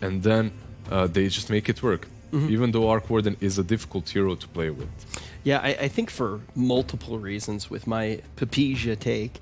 and then they just make it work. Even though Arc Warden is a difficult hero to play with. Yeah, I think for multiple reasons, with my Papija take,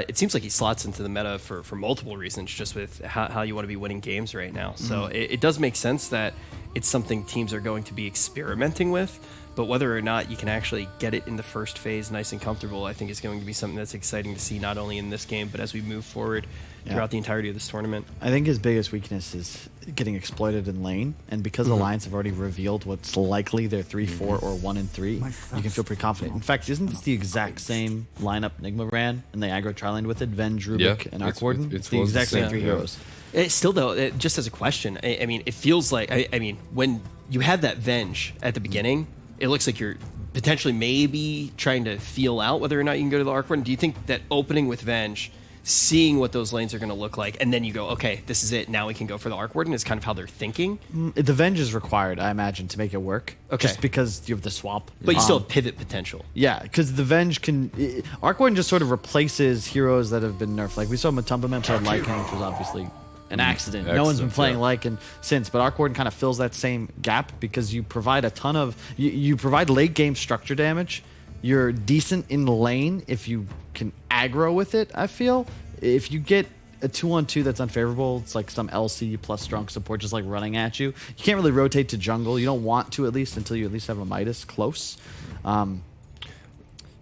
it seems like he slots into the meta for multiple reasons, just with how you want to be winning games right now. So it does make sense that it's something teams are going to be experimenting with, but whether or not you can actually get it in the first phase nice and comfortable, I think is going to be something that's exciting to see, not only in this game, but as we move forward throughout the entirety of this tournament. I think his biggest weakness is getting exploited in lane, and because Alliance have already revealed what's likely their 3-4 or 1-3, you can feel pretty confident. In fact, isn't this the exact same lineup Nigma ran, and they aggro trilined with it, Venge, Rubik, and Arc Warden? It's the exact same 3 heroes. Still, though, just as a question, I mean, it feels like, I mean, when you have that Venge at the beginning, it looks like you're potentially maybe trying to feel out whether or not you can go to the Arc Warden. Do you think that opening with Venge, seeing what those lanes are going to look like, and then you go, okay, this is it, now we can go for the Arc Warden, is kind of how they're thinking? The Venge is required, I imagine, to make it work. Okay. Just because you have the swap. But you still have pivot potential. Yeah, because the Venge can... Arc Warden just sort of replaces heroes that have been nerfed. Like, we saw Matumba Man play Lycan, which was obviously an accident. No one's been playing Lycan since, but Arc Warden kind of fills that same gap because you provide a ton of... You provide late game structure damage. You're decent in the lane if you can aggro with it, I feel. If you get a 2-on-2 that's unfavorable, it's like some LC plus strong support just like running at you. You can't really rotate to jungle. You don't want to, at least, until you at least have a Midas close.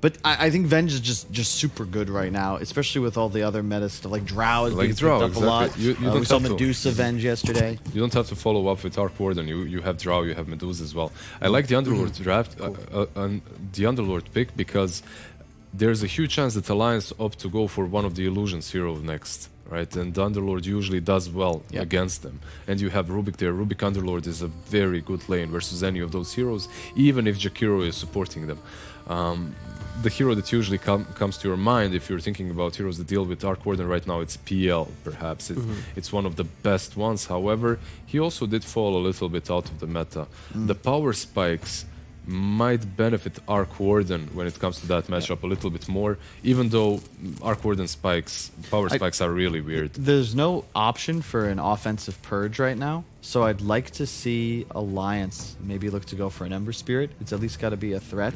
But I think Venge is just super good right now, especially with all the other meta stuff. Like Drow is being picked up a lot. We saw Medusa Venge yesterday. You don't have to follow up with Arc Warden. You have Drow, you have Medusa as well. I like the Underlord draft, and the Underlord pick, because there's a huge chance that Alliance opt to go for one of the Illusions hero next, right? And the Underlord usually does well against them. And you have Rubik there. Rubik Underlord is a very good lane versus any of those heroes, even if Jakiro is supporting them. The hero that usually comes to your mind if you're thinking about heroes that deal with Arc Warden right now, it's PL, perhaps. It's one of the best ones. However, he also did fall a little bit out of the meta. The power spikes might benefit Arc Warden when it comes to that matchup a little bit more, even though Arc Warden power spikes are really weird. There's no option for an offensive purge right now, so I'd like to see Alliance maybe look to go for an Ember Spirit. It's at least got to be a threat.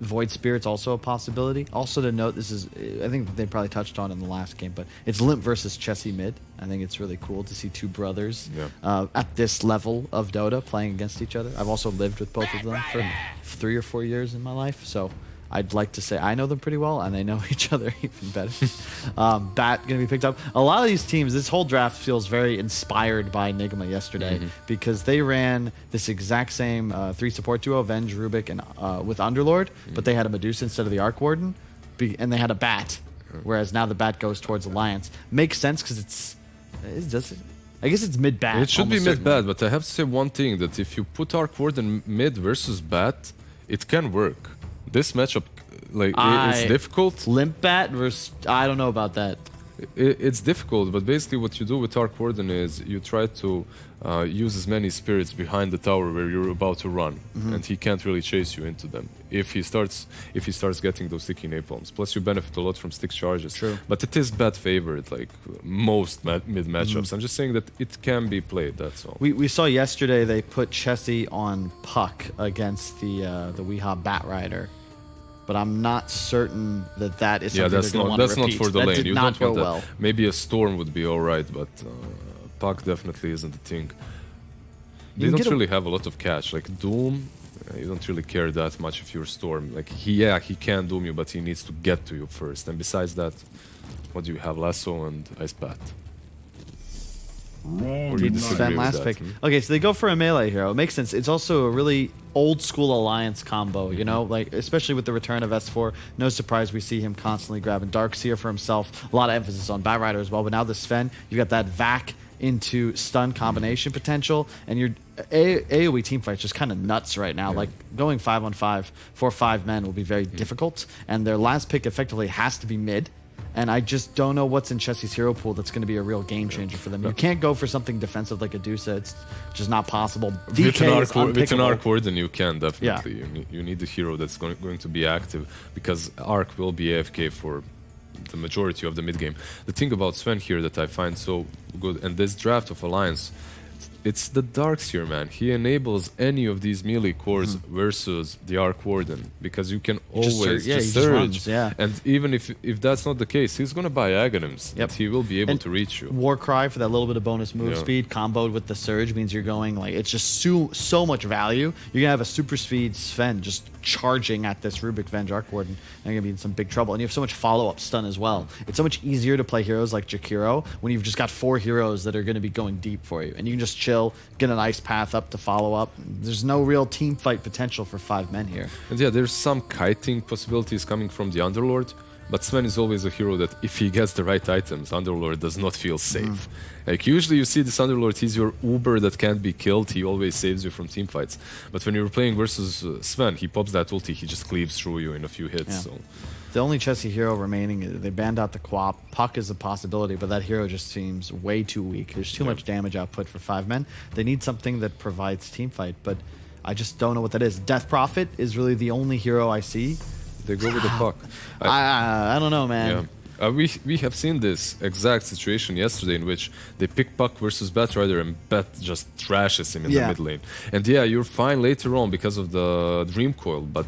Void Spirit's also a possibility. Also to note, this is, I think they probably touched on in the last game, but it's Limp versus Chessie mid. I think it's really cool to see two brothers at this level of Dota playing against each other. I've also lived with both of them for 3 or 4 years in my life, so I'd like to say I know them pretty well, and they know each other even better. Bat going to be picked up. A lot of these teams, this whole draft feels very inspired by Nigma yesterday, because they ran this exact same 3 support duo, Venge, Rubik, and with Underlord, but they had a Medusa instead of the Arc Warden, and they had a Bat, whereas now the Bat goes towards Alliance. Makes sense because I guess it's mid-Bat. It should be mid-Bat, but I have to say one thing, that if you put Arc Warden mid versus Bat, it can work. This matchup, like, it's difficult. Limp Bat versus... I don't know about that. It's difficult, but basically what you do with Arc Warden is you try to use as many spirits behind the tower where you're about to run, and he can't really chase you into them if he starts getting those sticky napalms. Plus, you benefit a lot from stick charges. True. But it is Bat favored, like most mid matchups. I'm just saying that it can be played. That's all. We saw yesterday they put Chessie on Puck against the Weehaw Bat Rider. But I'm not certain that is something they're going to want to repeat. That's not for the that lane. Did you not don't want go that. well. Maybe a Storm would be alright, but Puck definitely isn't a thing. They don't really have a lot of catch. Like Doom, you don't really care that much if you're Storm. Like he can Doom you, but he needs to get to you first. And besides that, what do you have? Lasso and Ice Bat. Sven last pick. Okay, so they go for a melee hero. It makes sense. It's also a really old school Alliance combo, you know, like especially with the return of S4. No surprise we see him constantly grabbing Darkseer for himself. A lot of emphasis on Bat Rider as well. But now the Sven, you got that Vac into stun combination potential, and your AoE teamfight's just kind of nuts right now. Like going 5-on-5 for 5 men will be very difficult, and their last pick effectively has to be mid. And I just don't know what's in Chessie's hero pool that's going to be a real game changer for them. You can't go for something defensive like Adusa. It's just not possible. DK is unpickable. With an Arc Warden, you can definitely. You need a hero that's going to be active, because Arc will be AFK for the majority of the mid game. The thing about Sven here that I find so good, and this draft of Alliance, it's the Darkseer, man. He enables any of these melee cores versus the Arc Warden, because you can always just surge. Runs, yeah. And even if that's not the case, he's gonna buy Aghanims. Yep. And he will be able And to reach you. Warcry for that little bit of bonus move Yeah. speed, comboed with the surge, means you're going like it's just so much value. You're gonna have a super speed Sven just charging at this Rubik Venge Arc Warden, and you're gonna be in some big trouble. And you have so much follow-up stun as well. It's so much easier to play heroes like Jakiro when you've just got 4 heroes that are gonna be going deep for you, and you can just chill, get an ice path up to follow up. There's no real team fight potential for 5 men here. And yeah, there's some kiting possibilities coming from the Underlord, but Sven is always a hero that if he gets the right items, Underlord does not feel safe. Like usually you see this Underlord, he's your Uber that can't be killed, he always saves you from team fights. But when you're playing versus Sven, he pops that ulti, he just cleaves through you in a few hits. Yeah. So. The only Chessie hero remaining, they banned out the Quap. Puck is a possibility, but that hero just seems way too weak. There's too much damage output for 5 men. They need something that provides team fight, but I just don't know what that is. Death Prophet is really the only hero I see. They go with the puck. I don't know, man. Yeah. We have seen this exact situation yesterday in which they pick Puck versus Batrider and Bat just trashes him in the mid lane. And yeah, you're fine later on because of the Dream Coil, but...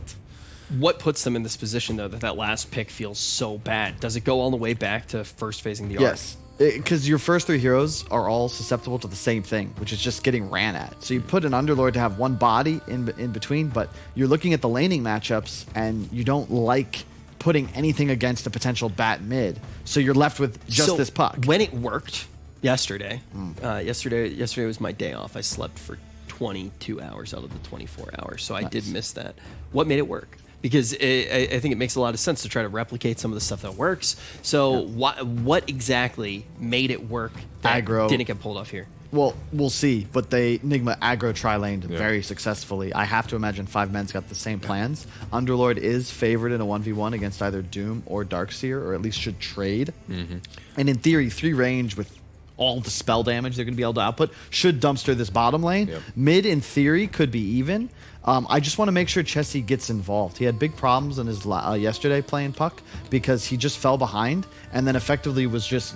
What puts them in this position, though, that last pick feels so bad? Does it go all the way back to first phasing the arc? Yes. Because your first 3 heroes are all susceptible to the same thing, which is just getting ran at. So you put an Underlord to have one body in between, but you're looking at the laning matchups, and you don't like putting anything against a potential bat mid. So you're left with just this Puck. When it worked yesterday, yesterday was my day off. I slept for 22 hours out of the 24 hours, so I did miss that. What made it work? Because I think it makes a lot of sense to try to replicate some of the stuff that works. So what exactly made it work that Aggro. didn't get pulled off here? Well, we'll see, but they Nigma aggro tri-laned very successfully. I have to imagine 5 men's got the same plans. Underlord is favored in a 1v1 against either Doom or Darkseer, or at least should trade. And in theory, 3 range with all the spell damage they're going to be able to output should dumpster this bottom lane. Mid, in theory, could be even. I just want to make sure Chessie gets involved. He had big problems in his yesterday playing Puck because he just fell behind and then effectively was just...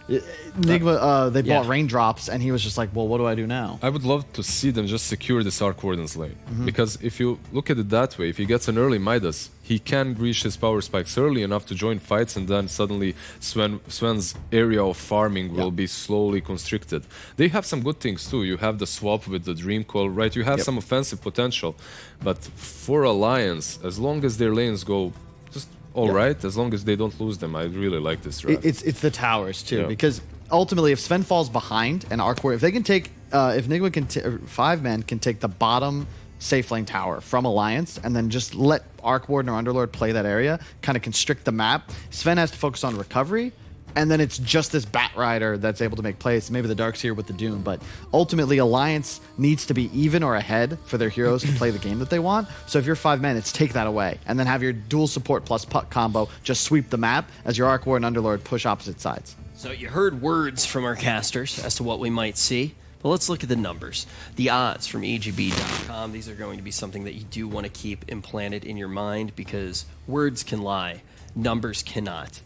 Nigma, they bought raindrops, and he was just like, well, what do I do now? I would love to see them just secure this Arc Warden's lane. Because if you look at it that way, if he gets an early Midas, he can reach his power spikes early enough to join fights, and then suddenly Sven's area of farming will be slowly constricted. They have some good things too. You have the swap with the Dream Coil, right? You have some offensive potential. But for Alliance, as long as their lanes go just right, as long as they don't lose them, I really like this draft. It's the towers too, because ultimately, if Sven falls behind and Arc Warden, if they can take, if Nigma can, 5 men can take the bottom safe lane tower from Alliance and then just let Arc Warden or Underlord play that area, kind of constrict the map. Sven has to focus on recovery, and then it's just this Bat Rider that's able to make plays. Maybe the Darkseer with the Doom, but ultimately Alliance needs to be even or ahead for their heroes to play the game that they want. So if you're 5 men, it's take that away, and then have your dual support plus Puck combo just sweep the map as your Arc Warden and Underlord push opposite sides. So you heard words from our casters as to what we might see. But let's look at the numbers. The odds from EGB.com. These are going to be something that you do want to keep implanted in your mind because words can lie, numbers cannot.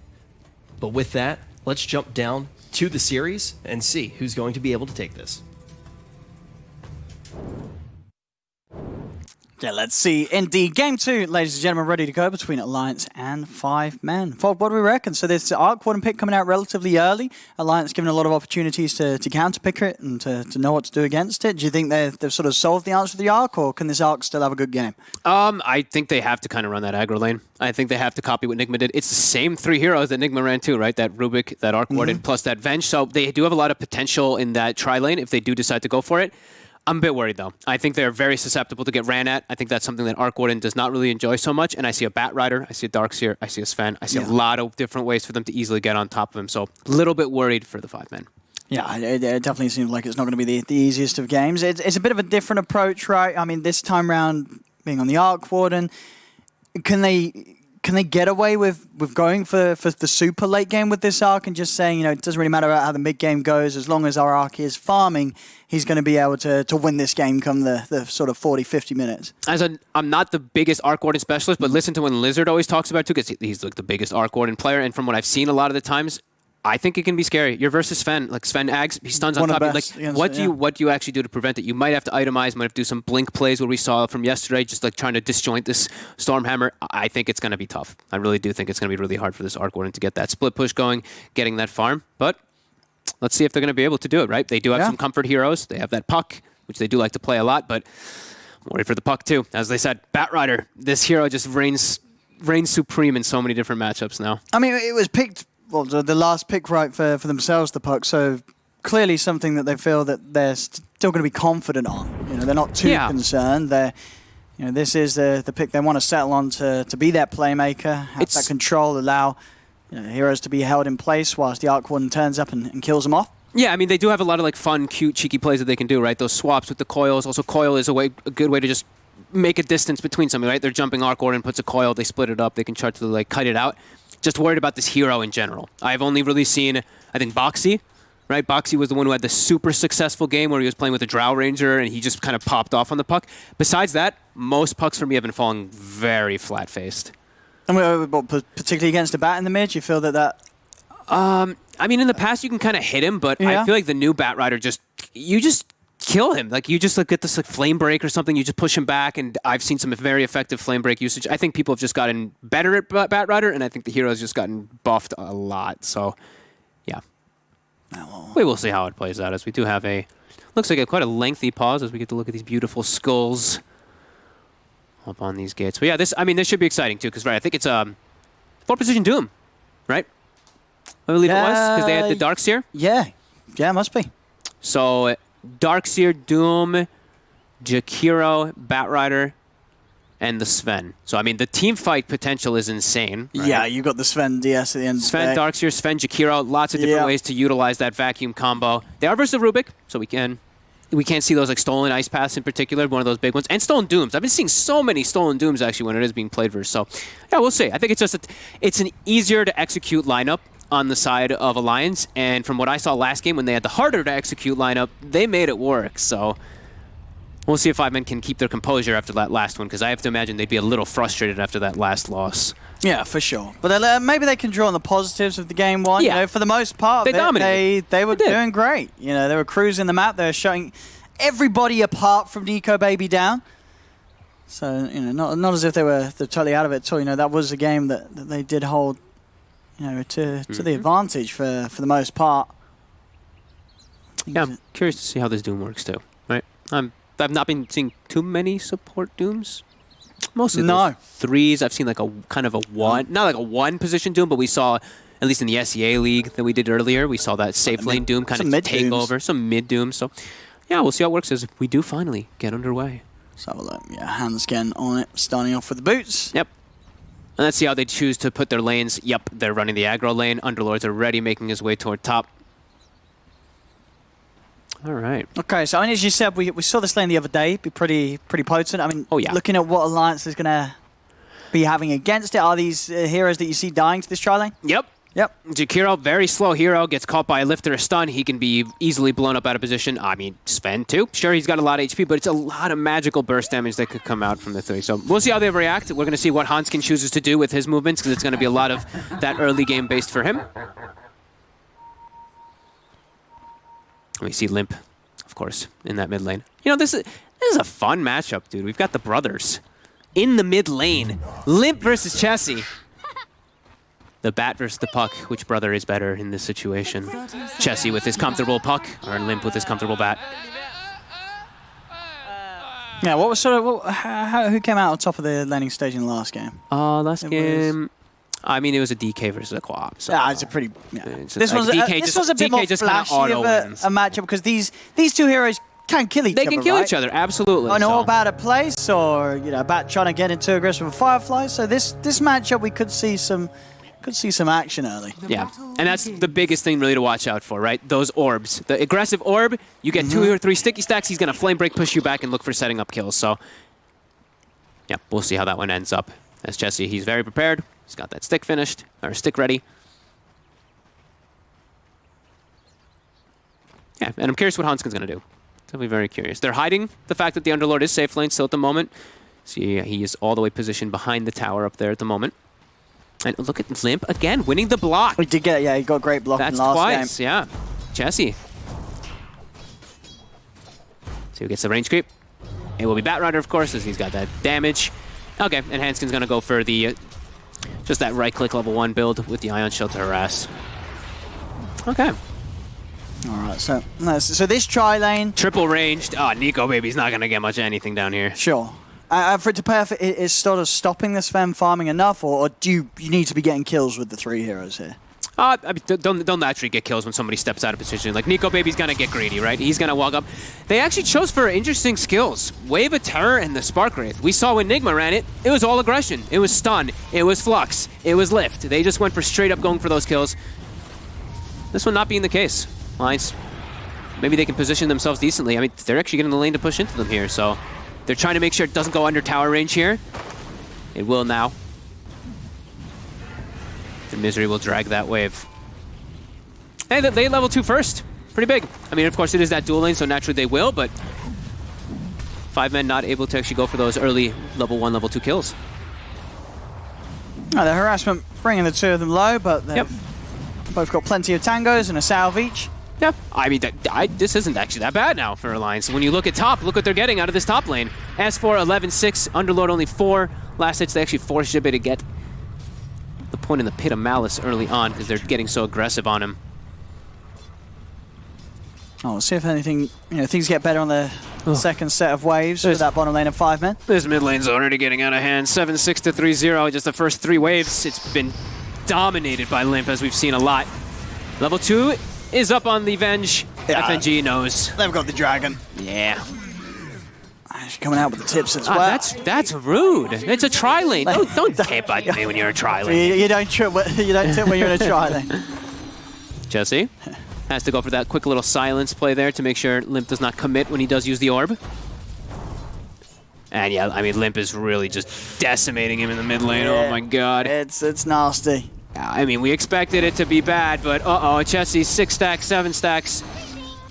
But with that, let's jump down to the series and see who's going to be able to take this. Yeah, let's see. Indeed, game 2, ladies and gentlemen, ready to go between Alliance and 5 men. Fog, what do we reckon? So there's the Arc Warden pick coming out relatively early. Alliance given a lot of opportunities to counter pick it and to know what to do against it. Do you think they've sort of solved the answer to the Arc, or can this Arc still have a good game? I think they have to kind of run that aggro lane. I think they have to copy what Nigma did. It's the same 3 heroes that Nigma ran too, right? That Rubik, that Arc Warden, plus that Venge. So they do have a lot of potential in that tri-lane if they do decide to go for it. I'm a bit worried, though. I think they're very susceptible to get ran at. I think that's something that Arc Warden does not really enjoy so much. And I see a Bat Rider, I see a Darkseer, I see a Sven. I see a lot of different ways for them to easily get on top of him. So a little bit worried for the 5 men. Yeah, it definitely seems like it's not going to be the easiest of games. It's a bit of a different approach, right? I mean, this time round, being on the Arc Warden, can they can they get away with going for the super late game with this arc and just saying, it doesn't really matter about how the mid game goes, as long as our arc is farming, he's going to be able to win this game come the sort of 40, 50 minutes. I'm not the biggest Arc Warden specialist, but listen to when Lizard always talks about it too, because he's like the biggest Arc Warden player, and from what I've seen a lot of the times, I think it can be scary. You're versus Sven. Like Sven Ags, he stuns on top of you. Like, what do you actually do to prevent it? You might have to itemize, might have to do some blink plays where we saw from yesterday, just like trying to disjoint this Stormhammer. I think it's going to be tough. I really do think it's going to be really hard for this Arc Warden to get that split push going, getting that farm. But let's see if they're going to be able to do it, right? They do have some comfort heroes. They have that puck, which they do like to play a lot, but I'm worried for the puck too. As they said, Batrider, this hero just reigns supreme in so many different matchups now. I mean, it was picked... Well, the last pick right for themselves, the puck, so clearly something that they feel that they're still going to be confident on. They're not too concerned. This is the pick they want to settle on to be that playmaker, have that control, allow heroes to be held in place whilst the Arc Warden turns up and kills them off. Yeah, I mean, they do have a lot of like fun, cute, cheeky plays that they can do, right? Those swaps with the coils. Also, coil is a good way to just make a distance between something, right? They're jumping Arc Warden, puts a coil, they split it up, they can try to like cut it out. Just worried about this hero in general. I've only really seen, I think, Boxy, right? Boxy was the one who had the super successful game where he was playing with a Drow Ranger and he just kind of popped off on the puck. Besides that, most pucks for me have been falling very flat-faced. And particularly against a bat in the mid, you feel that... I mean, in the past you can kind of hit him, but I feel like the new Batrider you just kill him. Like you just get this like flame break or something. You just push him back, and I've seen some very effective flame break usage. I think people have just gotten better at Batrider, and I think the hero's just gotten buffed a lot. So, yeah, we will see how it plays out. As we do have looks like quite a lengthy pause as we get to look at these beautiful skulls up on these gates. But yeah, this should be exciting too, because I think it's 4-position Doom, right? I believe it was because they had the Darkseer. Yeah, it must be. So. Darkseer, Doom, Jakiro, Batrider, and the Sven. So, I mean, the team fight potential is insane. Right? Yeah, you got the Sven DS at the end. Sven, Darkseer, Sven, Jakiro. Lots of different ways to utilize that vacuum combo. They are versus Rubik, so we can't see those like Stolen Ice Paths in particular, one of those big ones. And Stolen Dooms. I've been seeing so many Stolen Dooms, actually, when it is being played versus. So, yeah, we'll see. I think it's an easier to execute lineup on the side of Alliance, and from what I saw last game when they had the harder to execute lineup, they made it work. So we'll see if 5 men can keep their composure after that last one, because I have to imagine they'd be a little frustrated after that last loss. Yeah, for sure. But maybe they can draw on the positives of the game one. Yeah. For the most part, they were doing great. They were cruising the map. They were shutting everybody apart from Nico Baby down. So not as if they're totally out of it at all. That was a game that they did hold. To the advantage for the most part. Yeah, I'm curious to see how this Doom works too. Right, I've not been seeing too many support Dooms. Mostly those threes. I've seen like a kind of a one, not like a one-position Doom, but we saw at least in the SEA League that we did earlier, we saw that safe lane Doom kind of take over some mid Dooms. So yeah, we'll see how it works as we do finally get underway. Let's have a look. Yeah, Hansgen on it, starting off with the boots. Yep. And let's see how they choose to put their lanes. Yep, they're running the aggro lane. Underlord's already making his way toward top. All right. Okay, so as you said, we saw this lane the other day be pretty potent. I mean, looking at what Alliance is going to be having against it, are these heroes that you see dying to this tri lane? Yep. Jakiro, very slow hero, gets caught by a lift or a stun. He can be easily blown up out of position. I mean, Sven too. Sure, he's got a lot of HP, but it's a lot of magical burst damage that could come out from the 3. So we'll see how they react. We're going to see what Hanskin chooses to do with his movements, because it's going to be a lot of that early game based for him. We see Limp, of course, in that mid lane. This is a fun matchup, dude. We've got the brothers in the mid lane. Limp versus Chessie. The bat versus the puck. Which brother is better in this situation? Chessie with his comfortable puck, or Limp with his comfortable bat? Yeah, what was who came out on top of the landing stage in the last game? Last game, I mean, it was a DK versus a co-op. So it's a pretty. Yeah. This was a bit more flashy of a matchup, because these two heroes can kill each other. They can kill each other, absolutely. I know about a place, or Bat trying to get into aggressive with Firefly. So this matchup, we could see some action early. Yeah, and that's the biggest thing really to watch out for, right? Those orbs. The aggressive orb, you get 2 or 3 sticky stacks, he's going to flame break, push you back, and look for setting up kills. So, yeah, we'll see how that one ends up. As Chessie, he's very prepared. He's got that stick finished, or stick ready. Yeah, and I'm curious what Hanskin's going to do. Definitely very curious. They're hiding the fact that the Underlord is safe lane still at the moment. See, he is all the way positioned behind the tower up there at the moment. And look at Limp again, winning the block. We did get, yeah, he got great block in That's the last twice, game. yeah. Jesse. So he gets the range creep. It will be Batrider, of course, as he's got that damage. Okay, and Hanskin's going to go for the just that right-click level 1 build with the Ion Shell to harass. Okay. All right, so this tri-lane... Triple ranged. Oh, Nico Baby's not going to get much anything down here. Sure. For it to pay off, is sort of stopping this Fen farming enough, or do you need to be getting kills with the 3 heroes here? I mean, don't naturally get kills when somebody steps out of position. Like, Nico Baby's going to get greedy, right? He's going to walk up. They actually chose for interesting skills. Wave of Terror and the Spark Wraith. We saw when Nigma ran it, it was all aggression. It was stun. It was flux. It was lift. They just went for straight up going for those kills. This one not being the case. Lions, maybe they can position themselves decently. I mean, they're actually getting the lane to push into them here, so they're trying to make sure it doesn't go under tower range here. It will now. The Misery will drag that wave. Hey, they level 2 first. Pretty big. I mean, of course, it is that dual lane, so naturally they will, but 5 men not able to actually go for those early level 1, level 2 kills. The harassment bringing the 2 of them low, but they've both got plenty of tangos and a salve each. Yeah, I mean, this isn't actually that bad now for Alliance. When you look at top, look what they're getting out of this top lane. S4, 11-6, Underlord only 4. Last hits, they actually forced Jibbe to get the point in the Pit of Malice early on because they're getting so aggressive on him. Oh, we'll see if anything, things get better on the second set of waves with that bottom lane of 5 men. This mid lane's already getting out of hand. 7-6 to 3-0, just the first 3 waves. It's been dominated by Limp, as we've seen a lot. Level 2 is up on the Venge. Yeah. FNG knows. They've got the dragon. Yeah. She's coming out with the tips as well. That's rude. It's a tri lane. Don't tape on me when you're a tri lane. You don't tip when you're in a tri lane. Jesse has to go for that quick little silence play there to make sure Limp does not commit when he does use the orb. And yeah, I mean, Limp is really just decimating him in the mid lane. Oh my god. It's nasty. I mean, we expected it to be bad, but uh-oh, Jesse's 6 stacks, 7 stacks.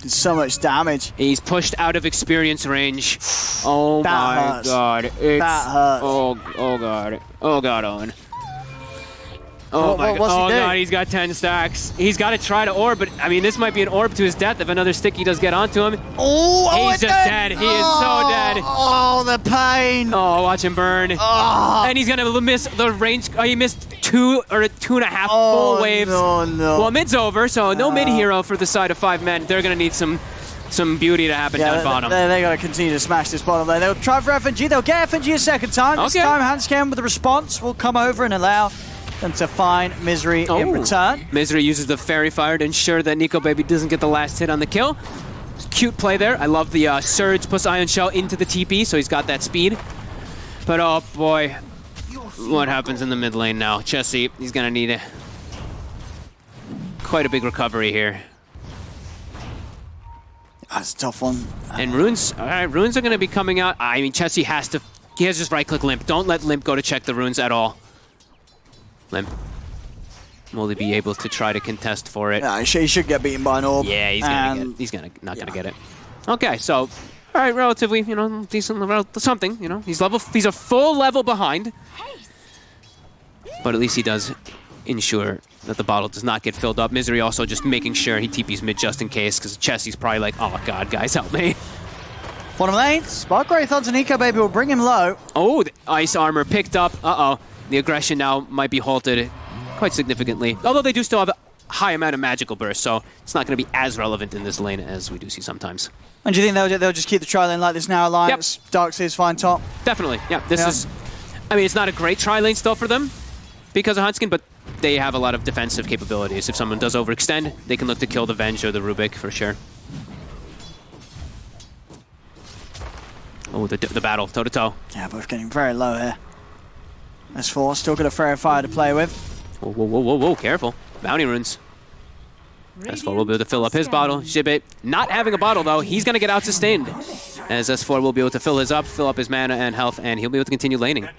Did so much damage. He's pushed out of experience range. Oh my god. That hurts. Oh god. Oh god, Owen. Oh my god. Oh god, he's got 10 stacks. He's got to try to orb, but I mean, this might be an orb to his death if another sticky does get onto him. Oh, he's just dead. He is so dead. Oh, the pain. Oh, watch him burn. Oh. And he's gonna miss the range. Oh, he missed 2 or 2.5 full waves. No. Well, mid's over, so no mid hero for the side of 5 men. They're gonna need some beauty to happen down bottom. They got to continue to smash this bottom lane. They'll try for FNG. They'll get FNG a second time. This time, Hanscam with the response will come over and allow them to find Misery in return. Misery uses the Fairy Fire to ensure that Nico Baby doesn't get the last hit on the kill. Cute play there. I love the Surge plus Ion Shell into the TP, so he's got that speed. But oh boy, what happens in the mid lane now? Jesse, he's gonna need quite a big recovery here. That's a tough one. And runes, all right, runes are gonna be coming out. I mean, Chessie has to just right-click Limp. Don't let Limp go to check the runes at all. Limp will he be able to try to contest for it? Yeah, he should get beaten by an orb. Yeah, he's not gonna get it. Okay, so all right, relatively, decent, something. He's a full level behind, but at least he does ensure that the bottle does not get filled up. Misery also just making sure he TPs mid just in case, because Chessie's probably like, oh god, guys, help me. Bottom lane, Spark Wraith onto Nico Baby will bring him low. Oh, the ice armor picked up. Uh-oh. The aggression now might be halted quite significantly. Although they do still have a high amount of magical burst, so it's not going to be as relevant in this lane as we do see sometimes. And do you think they'll just keep the tri lane like this now, Alliance? Yep. Darkseid's fine top? Definitely, yeah. This is... I mean, it's not a great tri lane still for them because of Huntskin, but they have a lot of defensive capabilities. If someone does overextend, they can look to kill the Venge or the Rubik for sure. Oh, the battle, toe-to-toe. Yeah, both getting very low here. S4 still got a Fairy Fire to play with. Whoa, careful. Bounty runes. S4 will be able to fill up his bottle. Jibbe not having a bottle, though. He's going to get out-sustained. As S4 will be able to fill up his mana and health, and he'll be able to continue laning.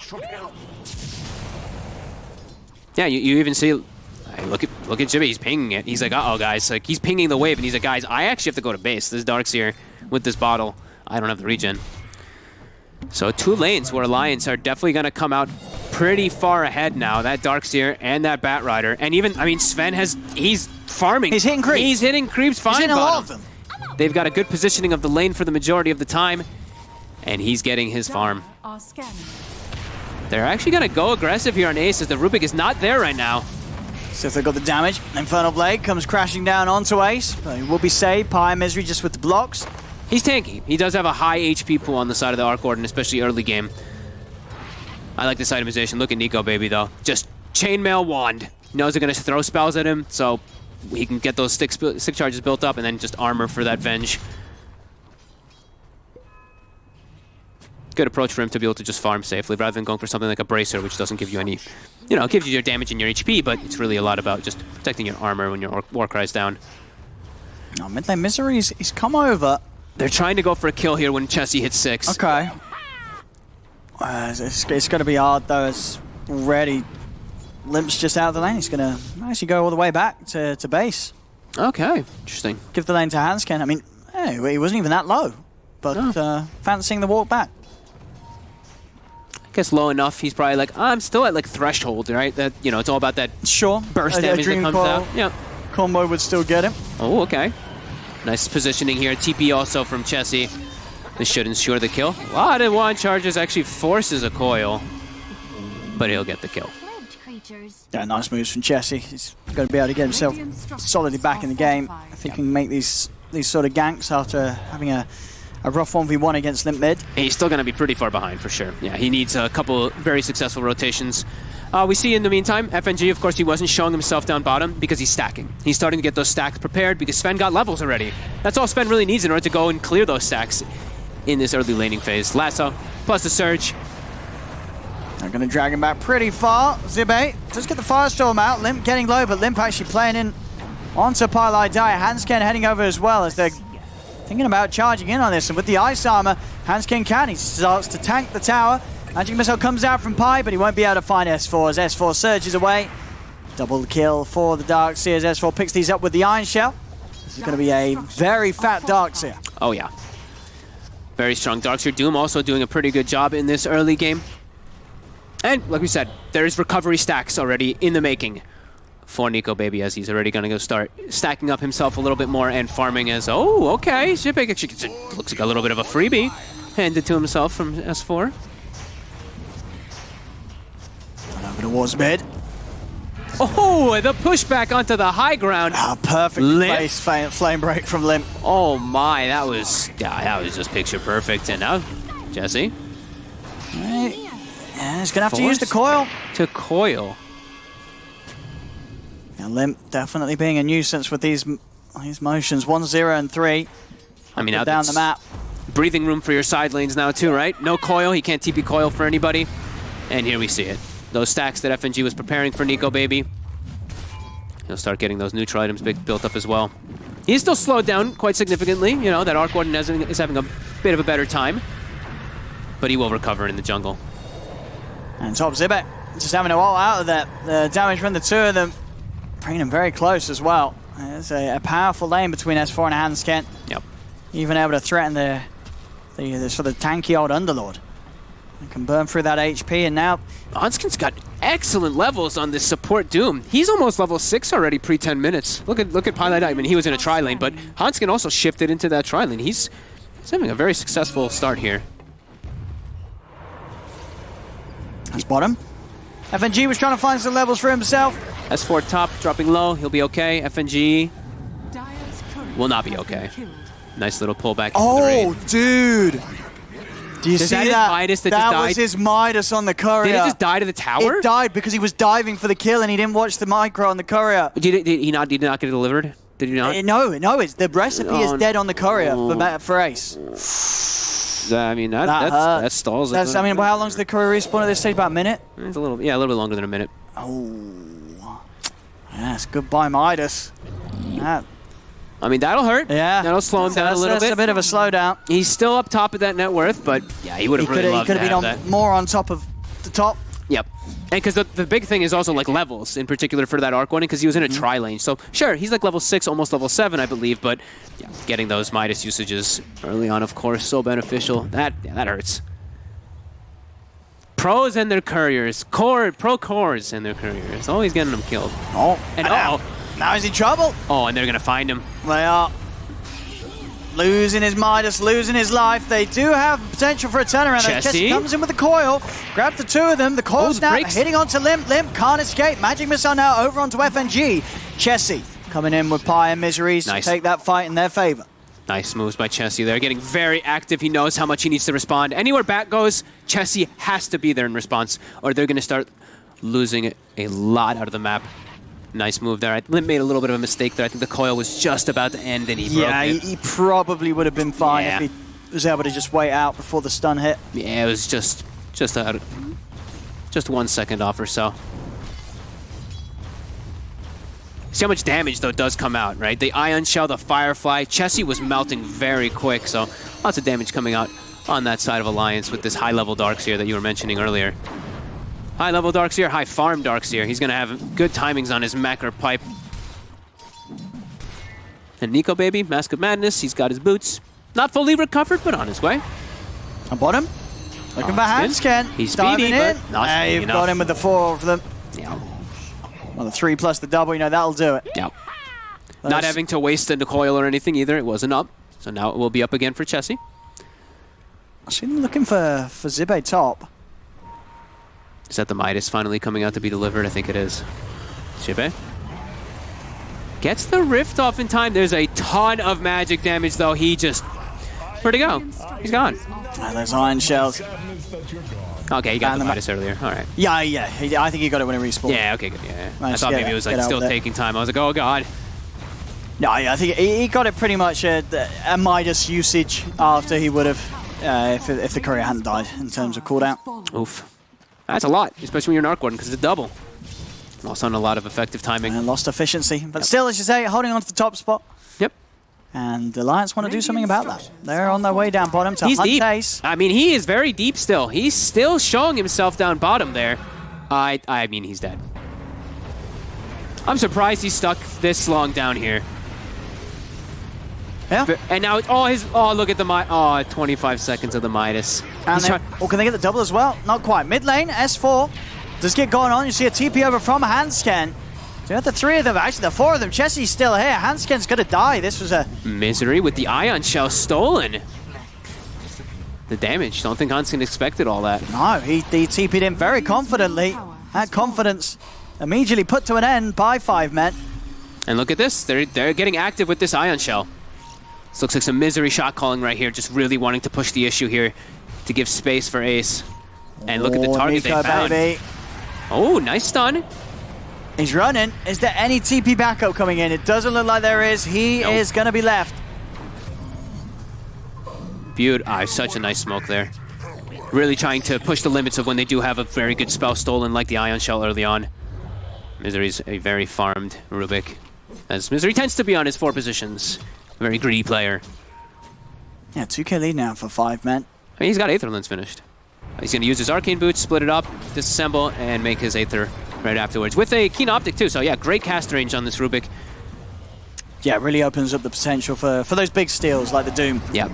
Yeah, you even see, look at Jimmy, he's pinging it. He's like, uh-oh, guys. Like, he's pinging the wave, and he's like, guys, I actually have to go to base. This Darkseer with this bottle. I don't have the regen. So 2 lanes where Alliance are definitely going to come out pretty far ahead now. That Darkseer and that Batrider. And even, I mean, Sven he's farming. He's hitting creeps. He's hitting creeps fine. He's hitting a lot of them. They've got a good positioning of the lane for the majority of the time. And he's getting his farm. They're actually going to go aggressive here on Ace as the Rubik is not there right now. So if they've got the damage, Infernal Blade comes crashing down onto Ace. But he will be saved. Pyre Misery just with the blocks. He's tanky. He does have a high HP pool on the side of the Arc Warden, especially early game. I like this itemization. Look at Nico, baby, though. Just Chainmail Wand. He knows they're going to throw spells at him, so he can get those stick charges built up and then just armor for that Venge. Good approach for him to be able to just farm safely rather than going for something like a Bracer, which doesn't give you any, it gives you your damage and your HP, but it's really a lot about just protecting your armor when your Warcry's down. Oh, Mid Lane Misery, he's come over. They're trying to go for a kill here when Chessie hits 6. Okay. It's going to be hard, though. It's already Limp's just out of the lane. He's going to actually go all the way back to base. Okay, interesting. Give the lane to Hansken. I mean, hey, he wasn't even that low, but fancying the walk back. I guess low enough. He's probably like, I'm still at like threshold, right? That it's all about that burst damage that comes out. Yeah. Combo would still get him. Oh, okay. Nice positioning here. TP also from Chessie. This should ensure the kill. A lot of wand charges actually forces a coil, but he'll get the kill. Yeah, nice moves from Chessie. He's going to be able to get himself solidly back in the game. I think he can make these sort of ganks after having a rough 1v1 against Limp Mid. He's still going to be pretty far behind for sure. Yeah, he needs a couple very successful rotations. We see in the meantime, FNG, of course, he wasn't showing himself down bottom because he's stacking. He's starting to get those stacks prepared because Sven got levels already. That's all Sven really needs in order to go and clear those stacks in this early laning phase. Lasso, plus the Surge. They're going to drag him back pretty far. Zibe does get the Firestorm out. Limp getting low, but Limp actually playing in onto Pylai Dai. Hansken heading over as well as they're thinking about charging in on this. And with the Ice Armor, Hansken can. He starts to tank the tower. Magic Missile comes out from Pi, but he won't be able to find S4 as S4 surges away. Double kill for the Darkseer as S4 picks these up with the Iron Shell. This is going to be a very fat Darkseer. Oh, yeah. Very strong Darkseer. Doom also doing a pretty good job in this early game. And like we said, there's recovery stacks already in the making for Nico, baby, as he's already going to go start stacking up himself a little bit more and farming as, oh, okay. Shipik actually looks like a little bit of a freebie handed to himself from S4. Over towards mid. Oh, the pushback onto the high ground. Oh, perfectly placed flame break from Limp. Oh my, that was just picture perfect. And now, Jesse. Right. Yeah, he's gonna have to use the coil. To coil. Yeah, Limp definitely being a nuisance with these motions. 1, 0, and 3. I mean, now down the map. Breathing room for your side lanes now too, right? No coil. He can't TP coil for anybody. And here we see it. Those stacks that FNG was preparing for Nico, baby. He'll start getting those neutral items built up as well. He's still slowed down quite significantly. That Arc Warden is having a bit of a better time. But he will recover in the jungle. And top Zibet just having to ult out of that. The damage from the two of them bringing him very close as well. There's a powerful lane between S4 and Hansken. Yep. Even able to threaten the sort of tanky old Underlord. He can burn through that HP, and now Hansken's got excellent levels on this support Doom. He's almost level 6 already pre-10 minutes. Look at Pilot. I mean, he was in a tri-lane, but Hansken also shifted into that tri-lane. He's having a very successful start here. That's bottom. FNG was trying to find some levels for himself. S4 top, dropping low. He'll be okay. FNG will not be okay. Nice little pullback. Oh, dude. Do you see that? Midas that was his Midas on the courier. Did it just die to the tower? It died because he was diving for the kill and he didn't watch the micro on the courier. Did he not get it delivered? Did he not? No, it's the recipe is dead on the courier for Ace. I mean, that stalls it. I mean, how long's the courier respawn at this stage? About a minute? It's a little bit longer than a minute. Oh, yes, goodbye Midas. I mean, that'll hurt. Yeah. That'll slow him down a little bit. That's a bit of a slowdown. He's still up top of that net worth, but yeah, he would have really loved to have that. More on top of the top. Yep. And because the big thing is also like levels, in particular for that Arc Warden, because he was in a tri-lane. So sure, he's like level 6, almost level 7, I believe, but yeah, getting those Midas usages early on, of course, so beneficial. That hurts. Pros and their couriers. Pro cores and their couriers. Always getting them killed. Oh, And now he's in trouble. Oh, and they're going to find him. They are losing his Midas, losing his life. They do have potential for a turnaround. Chessie comes in with the coil, grabs the two of them. The coil's now hitting onto Limp. Limp can't escape. Magic Missile now over onto FNG. Chessie coming in with Pi and Miseries to take that fight in their favor. Nice moves by Chessie there, getting very active. He knows how much he needs to respond. Anywhere back goes, Chessie has to be there in response, or they're going to start losing a lot out of the map. Nice move there. Limp made a little bit of a mistake there. I think the coil was just about to end and he broke it. He probably would have been fine if he was able to just wait out before the stun hit. Yeah, it was just 1 second off or so. See how much damage, though, does come out, right? The Ion Shell, the Firefly. Chessie was melting very quick, so lots of damage coming out on that side of Alliance with this high-level Darkseer that you were mentioning earlier. High-level Darkseer, high-farm Darkseer. He's going to have good timings on his mech or pipe. And Nico, baby, Mask of Madness. He's got his boots. Not fully recovered, but on his way. On bottom. Looking for Handscan. He's speedy, but not speedy you've enough. got him with the 4 of them. Yeah. Well, the 3 plus the double, that'll do it. Yep. Not having to waste the coil or anything either. It wasn't up. So now it will be up again for Chessie. I see them looking for Zibe top. Is that the Midas finally coming out to be delivered? I think it is. Zibe gets the Rift off in time. There's a ton of magic damage, though. He just... Where'd he go? He's gone. Those Iron Shells. Okay, he got the Midas earlier. All right. Yeah. I think he got it when he respawned. Yeah, okay, good. Yeah. I thought maybe it was like still taking time. I was like, oh, God. No, I think he got it pretty much a Midas usage after he would have, if the courier hadn't died in terms of cooldown. Oof. That's a lot, especially when you're an Arc Warden, because it's a double. Lost on a lot of effective timing. And lost efficiency. But still, as you say, holding on to the top spot. Yep. And the Alliance want to do something about that. They're on their way down bottom to hunt deep. Ace. I mean, he is very deep still. He's still showing himself down bottom there. I mean, he's dead. I'm surprised he's stuck this long down here. Yeah. And now, look at the 25 seconds of the Midas. And can they get the double as well? Not quite. Mid lane, S4 does get going on. You see a TP over from Handscan. So you have the 3 of them, actually the 4 of them. Chessie's still here. Handscan's going to die. This was a... Misery with the Ion Shell stolen. The damage. Don't think Handscan expected all that. No, he TP'd in very confidently. That confidence immediately put to an end by 5 men. And look at this. They're getting active with this Ion Shell. This looks like some Misery shot calling right here. Just really wanting to push the issue here to give space for Ace. And look at the target Nico, they found. Baby. Oh, nice stun. He's running. Is there any TP backup coming in? It doesn't look like there is. He is going to be left. Such a nice smoke there. Really trying to push the limits of when they do have a very good spell stolen like the Ion Shell early on. Misery's a very farmed Rubik, as Misery tends to be on his 4 positions. Very greedy player. Yeah, 2k lead now for 5 men. I mean, he's got Aether Lens finished. He's going to use his Arcane Boots, split it up, disassemble, and make his Aether right afterwards. With a Keen Optic too, so yeah, great cast range on this Rubik. Yeah, it really opens up the potential for those big steals like the Doom. Yep.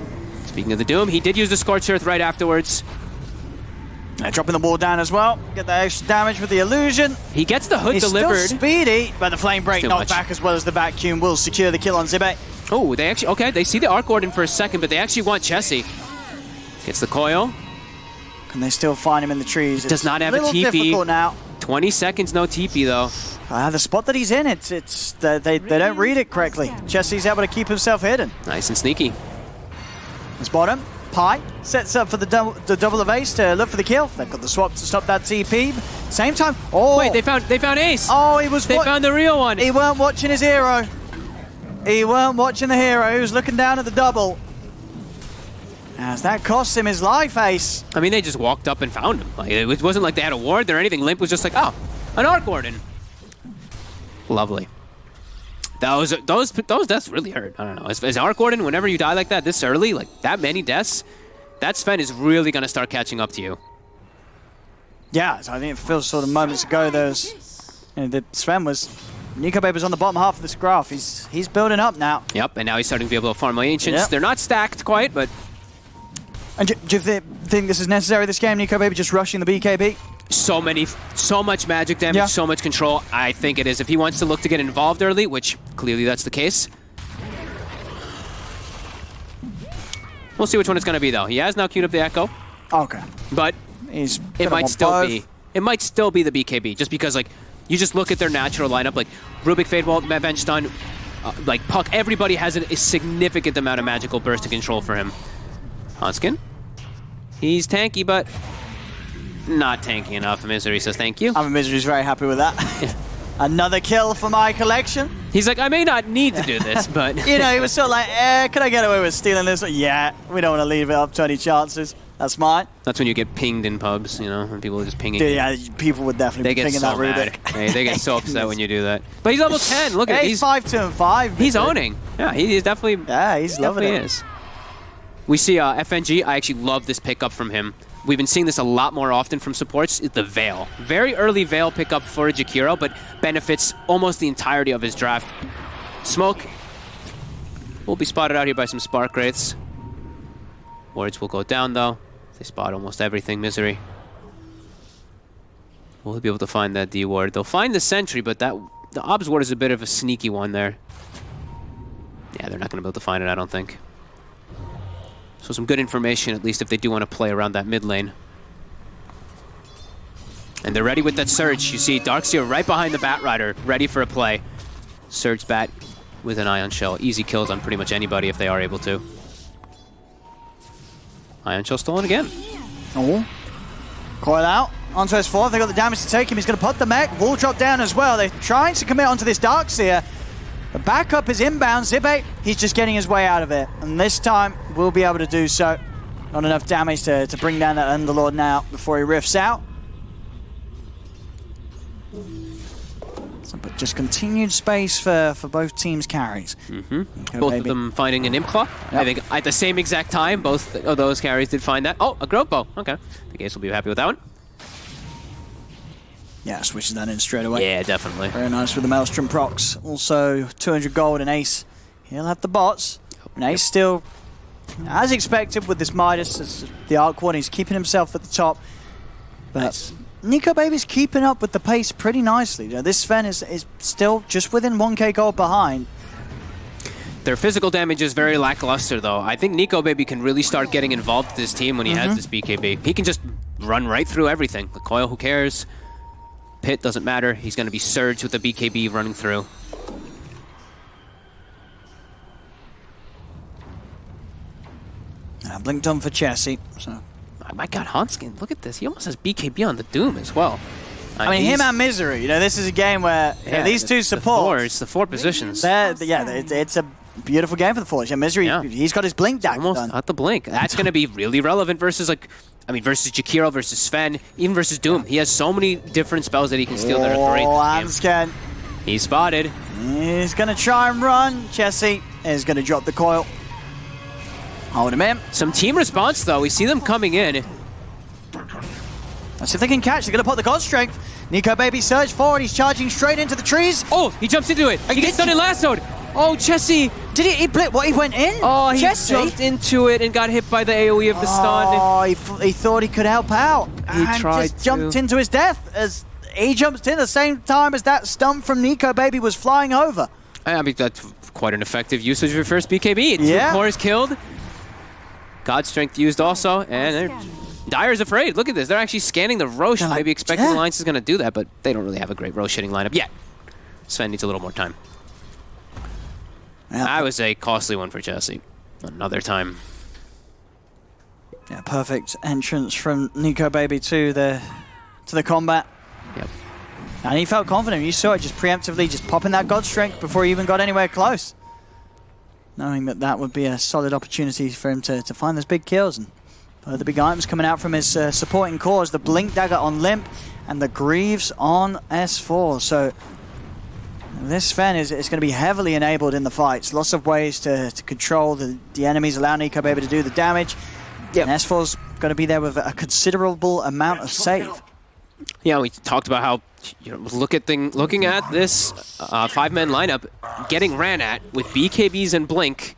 Speaking of the Doom, he did use the Scorched Earth right afterwards. Dropping the wall down as well. Get that extra damage with the illusion. He gets the hood delivered. He's still speedy, but the Flame Break knocked back as well as the vacuum will secure the kill on Zibe. Oh, they see the Arc Warden for a second, but they actually want Chessie. Gets the coil. Can they still find him in the trees? Does not have a TP. Difficult now. 20 seconds, no TP though. The spot that he's in, they don't read it correctly. Chessie's able to keep himself hidden. Nice and sneaky. His bottom. Pi sets up for the double of Ace to look for the kill. They've got the swap to stop that TP. Same time. Oh, wait! They found Ace. Oh, they found the real one. He weren't watching his hero. He weren't watching the hero. He was looking down at the double. As that cost him his life, Ace. I mean, they just walked up and found him. Like, it wasn't like they had a ward or anything. Limp was just like, oh, an Arc Warden. Lovely. Those deaths really hurt. I don't know. As Arc Warden, whenever you die like that this early, like that many deaths, that Sven is really going to start catching up to you. Yeah, so I think it feels sort of moments ago, Sven was... NicoBaby was on the bottom half of this graph. He's building up now. Yep, and now he's starting to be able to farm my Ancients. Yep. They're not stacked quite, but... And do you think this is necessary this game, NicoBaby just rushing the BKB? So much magic damage, so much control. I think it is. If he wants to look to get involved early, which clearly that's the case. We'll see which one it's going to be, though. He has now queued up the Echo. Okay. But it might still be the BKB, just because, like, you just look at their natural lineup, like Rubik, Fadewall, Venge Stun, like Puck, everybody has a significant amount of magical burst to control for him. Hanskin, he's tanky, but not tanky enough. Misery says thank you. Misery's very happy with that. Another kill for my collection. He's like, I may not need to do this, but... You know, he was sort of like, can I get away with stealing this? Yeah, we don't want to leave it up to any chances. That's mine. That's when you get pinged in pubs, you know, when people are just pinging. Dude, yeah, people would definitely be pinging that Rubik. They get so upset when you do that. But he's level 10. Look at it. He's 5-2-5. He's owning. Yeah, he's definitely... Yeah, he's loving it. Is. We see FNG. I actually love this pickup from him. We've been seeing this a lot more often from supports. The Veil. Very early Veil pickup for Jakiro, but benefits almost the entirety of his draft. Smoke will be spotted out here by some Spark Wraiths. Wards will go down, though. They spot almost everything. Misery will be able to find that D ward. They'll find the Sentry, but the Obs ward is a bit of a sneaky one there. Yeah, they're not going to be able to find it, I don't think. So some good information, at least if they do want to play around that mid lane. And they're ready with that Surge. You see Darkseer right behind the Batrider, ready for a play. Surge Bat with an Ion Shell. Easy kills on pretty much anybody if they are able to. Ion Shell stolen again. Oh. Coil out onto his fourth. They got the damage to take him. He's going to put the mech. Wall drop down as well. They're trying to commit onto this Darkseer. The backup is inbound. Zibe, he's just getting his way out of it. And this time, we'll be able to do so. Not enough damage to bring down that Underlord now before he riffs out. So, but just continued space for both teams' carries. Both of them finding an Imp Claw. Yep. I think at the same exact time, both of those carries did find that. Oh, a Grove Bow. Okay. The Gaze will be happy with that one. Yeah, switches that in straight away. Yeah, definitely. Very nice with the Maelstrom procs. Also, 200 gold and Ace. He'll have the bots. And Ace still, as expected with this Midas, as the Arc Warden, he's keeping himself at the top. But nice. NicoBaby's keeping up with the pace pretty nicely. You know, this Sven is still just within 1k gold behind. Their physical damage is very lackluster, though. I think NicoBaby can really start getting involved with this team when he has this BKB. He can just run right through everything. The Coil, who cares? Pit doesn't matter. He's going to be Surge with the BKB running through. Blinked on for Chessie. So. Oh my God, Hanskin, look at this. He almost has BKB on the Doom as well. I mean, him and Misery. You know, this is a game where these two supports. It's the four positions. It's a beautiful game for the Forge. Yeah, Misery, he's got his Blink dagger almost done. at the Blink. That's going to be really relevant versus, like, versus Jakiro, versus Sven, even versus Doom. He has so many different spells that he can steal that are great. Oh, Hanskin. He's spotted. He's going to try and run. Chessie is going to drop the Coil. Hold him in. Some team response, though. We see them coming in. Let's see if they can catch. They're going to put the God Strength. NicoBaby surge forward. He's charging straight into the trees. Oh, he jumps into it. He gets stunned and lassoed. Oh, Chessie. Did he blip? What, he went in? Oh, he jumped into it and got hit by the AoE of the stun. Oh, he thought he could help out. He tried just jumped into his death as he jumped in at the same time as that stun from NicoBaby was flying over. I mean, that's quite an effective usage of your first BKB. Two cores killed. God Strength used also, and Dire's afraid. Look at this. They're actually scanning the Rosh, maybe expecting the Alliance is going to do that, but they don't really have a great Rosh hitting lineup yet. Sven needs a little more time. Yeah. That was a costly one for Chessie. Another time. Yeah, perfect entrance from NicoBaby to the combat. Yep. And he felt confident. You saw it just preemptively just popping that God Strength before he even got anywhere close. Knowing that would be a solid opportunity for him to find those big kills. And the big items coming out from his supporting cores. The Blink Dagger on Limp and the Greaves on S4. So this Sven is going to be heavily enabled in the fights. Lots of ways to control the enemies, allow NicoBaby to do the damage. Yep. And S4's going to be there with a considerable amount of save. Yeah, we talked about how looking at this 5-man lineup, getting ran at with BKBs and Blink,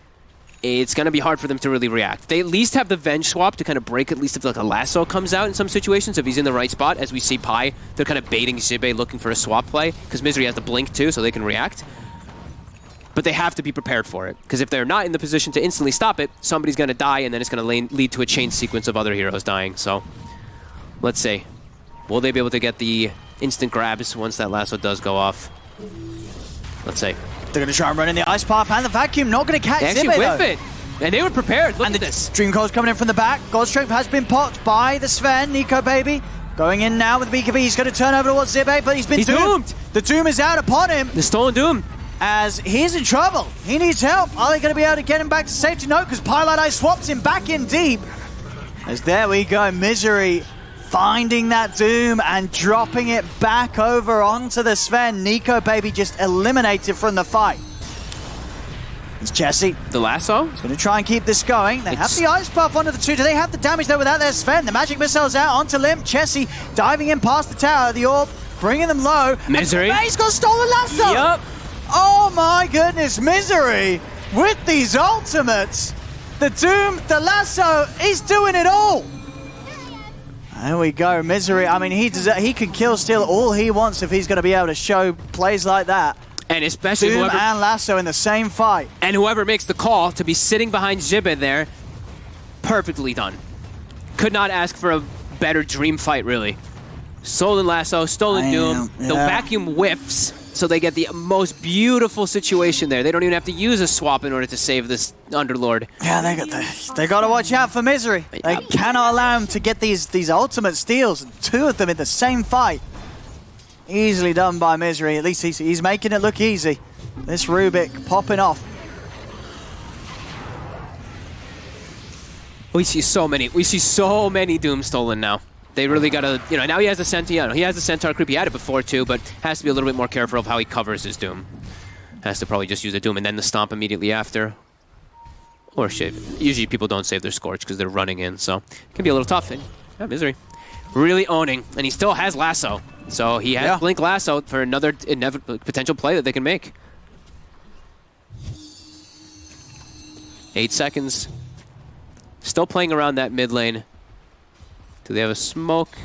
it's going to be hard for them to really react. They at least have the Venge swap to kind of break, at least if like a lasso comes out in some situations, if he's in the right spot. As we see Pi, they're kind of baiting Zibe looking for a swap play, because Misery has the Blink too, so they can react. But they have to be prepared for it, because if they're not in the position to instantly stop it, somebody's going to die, and then it's going to lead to a chain sequence of other heroes dying. So, let's see. Will they be able to get the instant grabs once that lasso does go off? Let's see. They're going to try and run in the ice path, and the vacuum not going to catch They actually Zibe, whip though. it, and they were prepared. Look And at the this. Dream Coil's coming in from the back. God Strength has been popped by the Sven. Nico Baby going in now with the BKB. He's going to turn over towards Zibe, but he's been doomed. The Doom is out upon him. The Stolen Doom. As he's in trouble. He needs help. Are they going to be able to get him back to safety? No, because Pilot Eye swaps him back in deep. As there we go, Misery finding that Doom and dropping it back over onto the Sven. Nico Baby just eliminated from the fight. It's Jesse. The lasso. He's going to try and keep this going. They have the ice buff onto the two. Do they have the damage though without their Sven? The magic missile's out onto Limp. Jesse diving in past the tower. The orb bringing them low. Misery. And he's got stolen lasso. Yup. Oh my goodness, Misery with these ultimates. The Doom, the lasso, he's doing it all. There we go, Misery. I mean, he can kill steal all he wants if he's going to be able to show plays like that. And especially Doom whoever and lasso in the same fight. And whoever makes the call to be sitting behind Zibe there, perfectly done. Could not ask for a better dream fight, really. Stolen lasso, stolen Doom. Yeah. The vacuum whiffs, so they get the most beautiful situation there. They don't even have to use a swap in order to save this Underlord. Yeah, they got to watch out for Misery. They cannot allow him to get these ultimate steals. Two of them in the same fight. Easily done by Misery. At least he's making it look easy. This Rubik popping off. We see so many Doom stolen now. They really gotta, now he has the Centaur. He has the Centaur creep. He had it before too, but has to be a little bit more careful of how he covers his Doom. Has to probably just use the Doom and then the Stomp immediately after. Or shit. Usually people don't save their Scorch because they're running in, so it can be a little tough. And yeah, Misery. Really owning, and he still has Lasso. So he has Blink Lasso for another potential play that they can make. 8 seconds. Still playing around that mid lane. Do they have a smoke?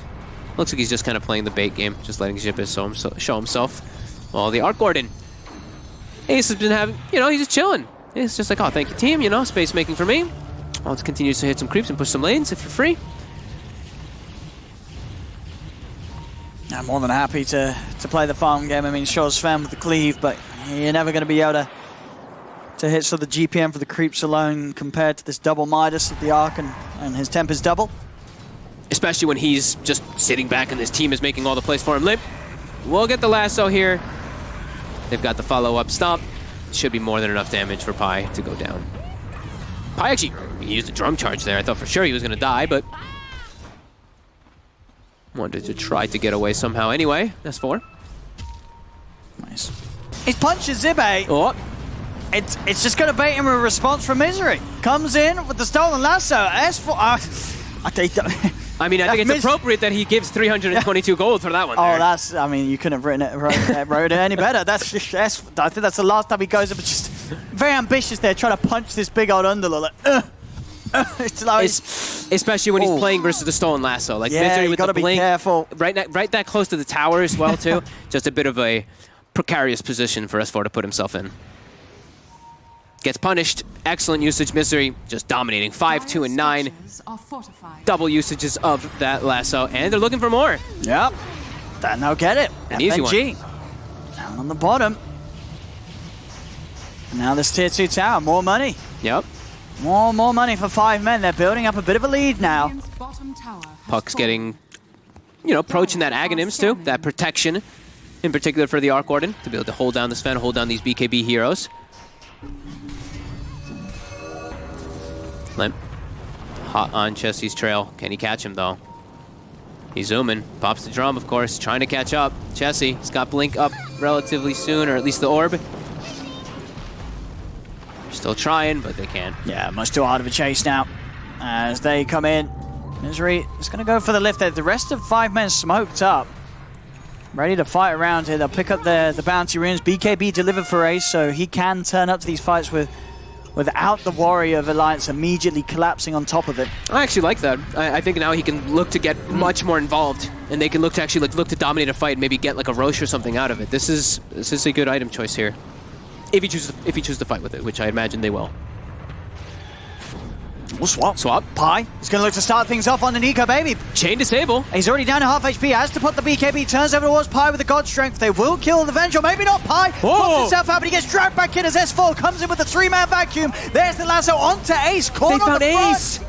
Looks like he's just kind of playing the bait game, just letting Zibe show himself. Well, the Arc Gordon. Ace has been having, he's just chilling. It's just like, oh, thank you, team, space making for me. I'll just continue to hit some creeps and push some lanes if you're free. I'm more than happy to play the farm game. I mean, sure, Sven with the cleave, but you're never going to be able to hit the GPM for the creeps alone compared to this double Midas of the Arc and his Tempest double. Especially when he's just sitting back and his team is making all the plays for him. Limp will get the lasso here. They've got the follow-up stomp. Should be more than enough damage for Pi to go down. Pi actually used a drum charge there. I thought for sure he was going to die, but wanted to try to get away somehow anyway. That's 4. Nice. He punches Zibe. Oh. It's just going to bait him with a response from Misery. Comes in with the stolen lasso. S4. I think it's appropriate that he gives 322 gold for that one. Oh, you couldn't have wrote it any better. I think that's the last time he goes up. It's just very ambitious there, trying to punch this big old Underlord. Especially when he's playing versus the stolen lasso. Like Misery with the blink. Be careful. Right that close to the tower as well, too. Just a bit of a precarious position for S4 to put himself in. Gets punished. Excellent usage. Misery just dominating. 5, 2, and 9. Double usages of that lasso. And they're looking for more. Yep. Then they'll get it. An easy one. Down on the bottom. Now this tier 2 tower. More money. Yep. More money for 5 men. They're building up a bit of a lead now. Puck's getting, approaching that Aghanims too. That protection, in particular for the Arc Gordon, to be able to hold down the Sven, hold down these BKB heroes. Limp. Hot on Chessie's trail. Can he catch him, though? He's zooming. Pops the drum, of course, trying to catch up. Chessie's got Blink up relatively soon, or at least the orb. Still trying, but they can't. Yeah, much too hard of a chase now. As they come in. Misery is going to go for the lift there. The rest of 5 men smoked up. Ready to fight around here. They'll pick up the bounty runes. BKB delivered for Ace, so he can turn up to these fights without the worry of Alliance immediately collapsing on top of it. I actually like that. I think now he can look to get much more involved, and they can look to actually look to dominate a fight and maybe get like a Roche or something out of it. This is a good item choice here. If he chooses to fight with it, which I imagine they will. We'll swap. Pi is going to look to start things off on the Nico Baby. Chain disable. He's already down to half HP. Has to put the BKB. Turns over towards Pi with the God Strength. They will kill the Venge, or maybe not. Pi pops himself out, but he gets dragged back in as S4 comes in with a 3-man vacuum. There's the lasso onto Ace. Caught on the front. Ace.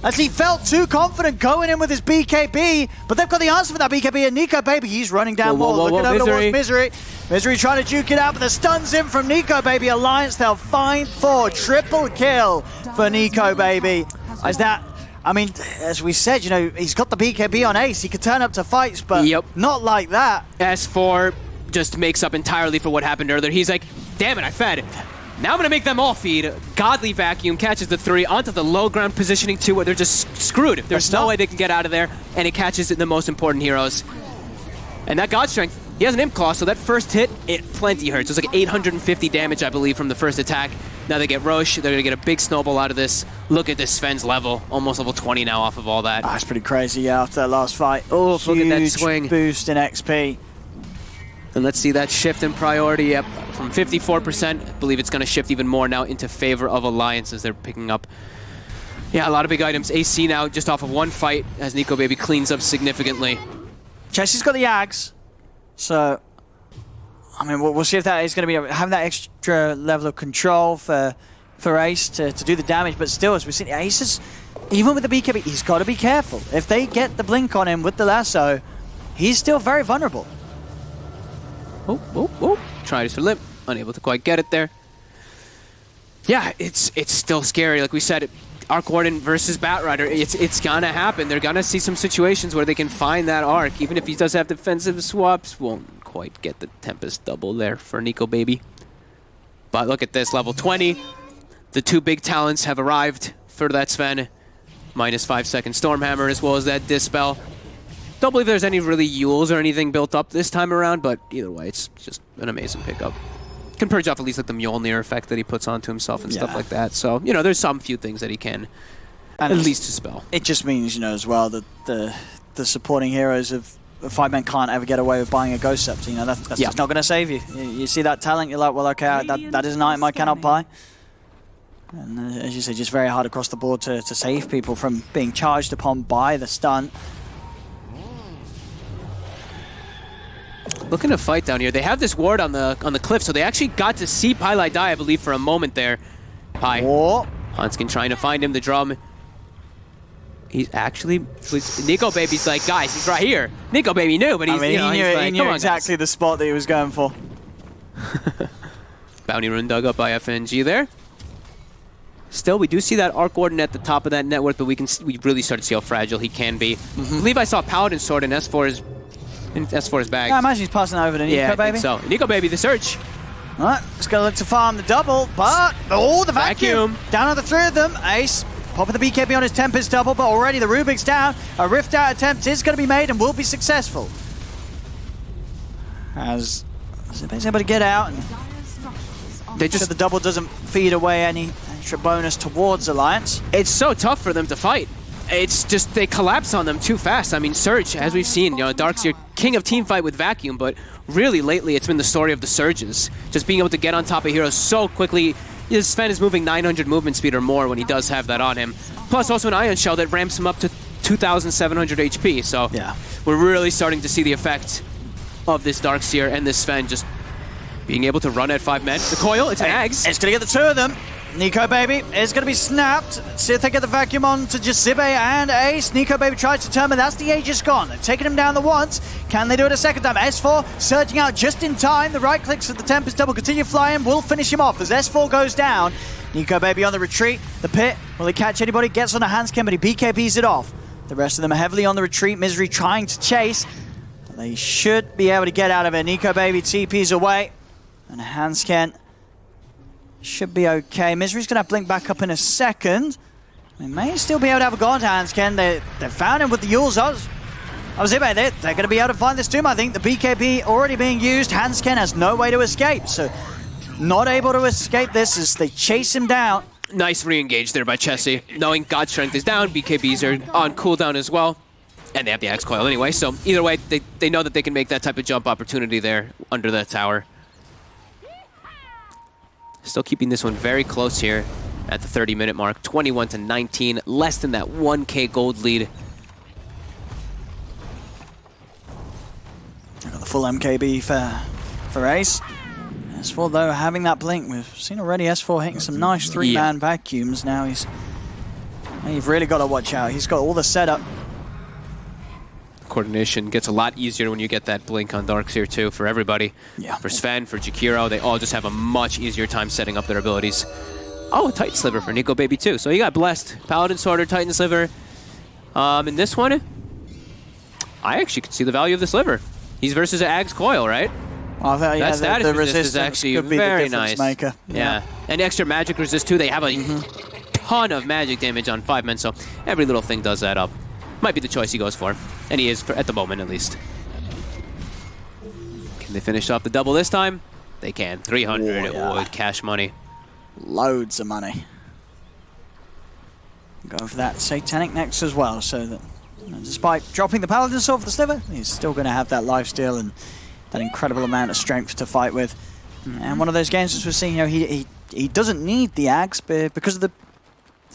As he felt too confident going in with his BKB, but they've got the answer for that BKB, and Nico Baby, he's running down more. Looking over towards Misery. Misery trying to duke it out, but the stun's in from Nico Baby. Alliance, they'll find 4. Triple kill for Nico Baby. As that, I mean, as we said, you know, he's got the BKB on Ace. He could turn up to fights, but not like that. S4 just makes up entirely for what happened earlier. He's like, damn it, I fed. Now I'm going to make them all feed. Godly Vacuum catches the 3 onto the low ground positioning 2 where they're just screwed. There's no way they can get out of there, and it catches the most important heroes. And that God Strength, he has an Imp Claw, so that first hit, it plenty hurts. It was like 850 damage, I believe, from the first attack. Now they get Roche. They're going to get a big snowball out of this. Look at this Sven's level. Almost level 20 now off of all that. That's pretty crazy, yeah, after that last fight. Oh, look at that swing. Boost in XP. And let's see that shift in priority. Yep, from 54%, I believe it's going to shift even more now into favor of Alliance as they're picking up. Yeah, a lot of big items. AC now just off of one fight as Nico Baby cleans up significantly. Chelsea's got the Yags, so I mean we'll see if that is going to be having that extra level of control for Ace to do the damage. But still, as we've seen, Ace is, even with the BKB, he's got to be careful. If they get the blink on him with the lasso, he's still very vulnerable. Tries to limp, unable to quite get it there. Yeah, it's still scary. Like we said, Arc Warden versus Batrider, it's gonna happen. They're gonna see some situations where they can find that Arc, even if he does have defensive swaps. Won't quite get the Tempest double there for Nico Baby. But look at this, level 20. The 2 big talents have arrived for that Sven. -5 second Stormhammer as well as that Dispel. Don't believe there's any really Yules or anything built up this time around, but either way, it's just an amazing pickup. Can purge off at least like the Mjolnir effect that he puts onto himself and stuff like that. So, you know, there's some few things that he can at least dispel. It just means, you know, as well that the supporting heroes of 5 men can't ever get away with buying a Ghost Scepter. You know, that's just not going to save you. You see that talent, you're like, well, okay, that is an item I cannot buy. And as you say, just very hard across the board to save people from being charged upon by the stun. Looking to fight down here. They have this ward on the cliff, so they actually got to see Pylai die, I believe, for a moment there. Pi. Hanskin trying to find him, the drum. He's actually... Nico Baby's like, guys, he's right here. Nico Baby knew, but he's, he knew exactly the spot that he was going for. Bounty rune dug up by FNG there. Still, we do see that Arc Warden at the top of that network, but we really start to see how fragile he can be. I believe I saw Paladin Sword in S4's bag. Yeah, I imagine he's passing over to Nico Baby. I think so. Nico Baby, the search. All right, it's going to look to farm the double, but... Oh, the vacuum! Down on the 3 of them. Ace popping the BKB on his Tempest double, but already the Rubik's down. A Rift Out attempt is going to be made and will be successful. As Zibe's able to get out, and the double doesn't feed away any extra bonus towards Alliance. It's so tough for them to fight. It's just they collapse on them too fast. I mean, Surge, as we've seen, you know, Darkseer, king of teamfight with Vacuum, but really lately it's been the story of the Surges. Just being able to get on top of heroes so quickly. Sven is moving 900 movement speed or more when he does have that on him. Plus also an Ion Shell that ramps him up to 2,700 HP. So we're really starting to see the effect of this Darkseer and this Sven just being able to run at 5 men. The coil, it's an Ags. It's going to get the 2 of them. Nico Baby is going to be snapped. See if they get the vacuum on to just Zibe and Ace. Nico Baby tries to turn, but that's the Aegis gone. They've taken him down the once. Can they do it a second time? S4 surging out just in time. The right clicks of the Tempest double continue flying. Will finish him off as S4 goes down. Nico Baby on the retreat. The pit, will he catch anybody? Gets on a Hanskin, but he BKBs it off. The rest of them are heavily on the retreat. Misery trying to chase. They should be able to get out of it. Nico Baby TP's away. And Hanskin should be okay. Misery's going to have Blink back up in a second. They may still be able to have a god hands, Ken. They found him with the Eu-VODs. I was about it. They're going to be able to find this tomb, I think. The BKB already being used. Hansken has no way to escape, so not able to escape this as they chase him down. Nice re-engage there by Chessie. Knowing God Strength is down, BKBs are on cooldown as well. And they have the Axe Coil anyway, so either way, they know that they can make that type of jump opportunity there under that tower. Still keeping this one very close here at the 30-minute mark. 21-19, less than that 1K gold lead. Got the full MKB for Ace. S4 though having that blink, we've seen already S4 hitting some nice three-man vacuums. Now you've really got to watch out. He's got all the setup. Coordination gets a lot easier when you get that blink on Darks here too for everybody. Yeah. For Sven, for Jakiro, they all just have a much easier time setting up their abilities. Oh, a Titan Sliver for Nico Baby too. So you got blessed. Paladin Sorter, Titan Sliver. In this one, I actually could see the value of the Sliver. He's versus an Axe Coil, right? Oh, yeah, that status the resist is actually could be very the nice. maker. Yeah. And extra magic resist too. They have a ton of magic damage on 5 men, so every little thing does add up. Might be the choice he goes for. And he is, at the moment at least. Can they finish off the double this time? They can. 300 wood, cash money. Loads of money. Going for that Satanic Next as well, so that despite dropping the Paladin Sword for the Sliver, he's still going to have that lifesteal and that incredible amount of strength to fight with. And one of those games, as we're seeing, he doesn't need the Axe because of the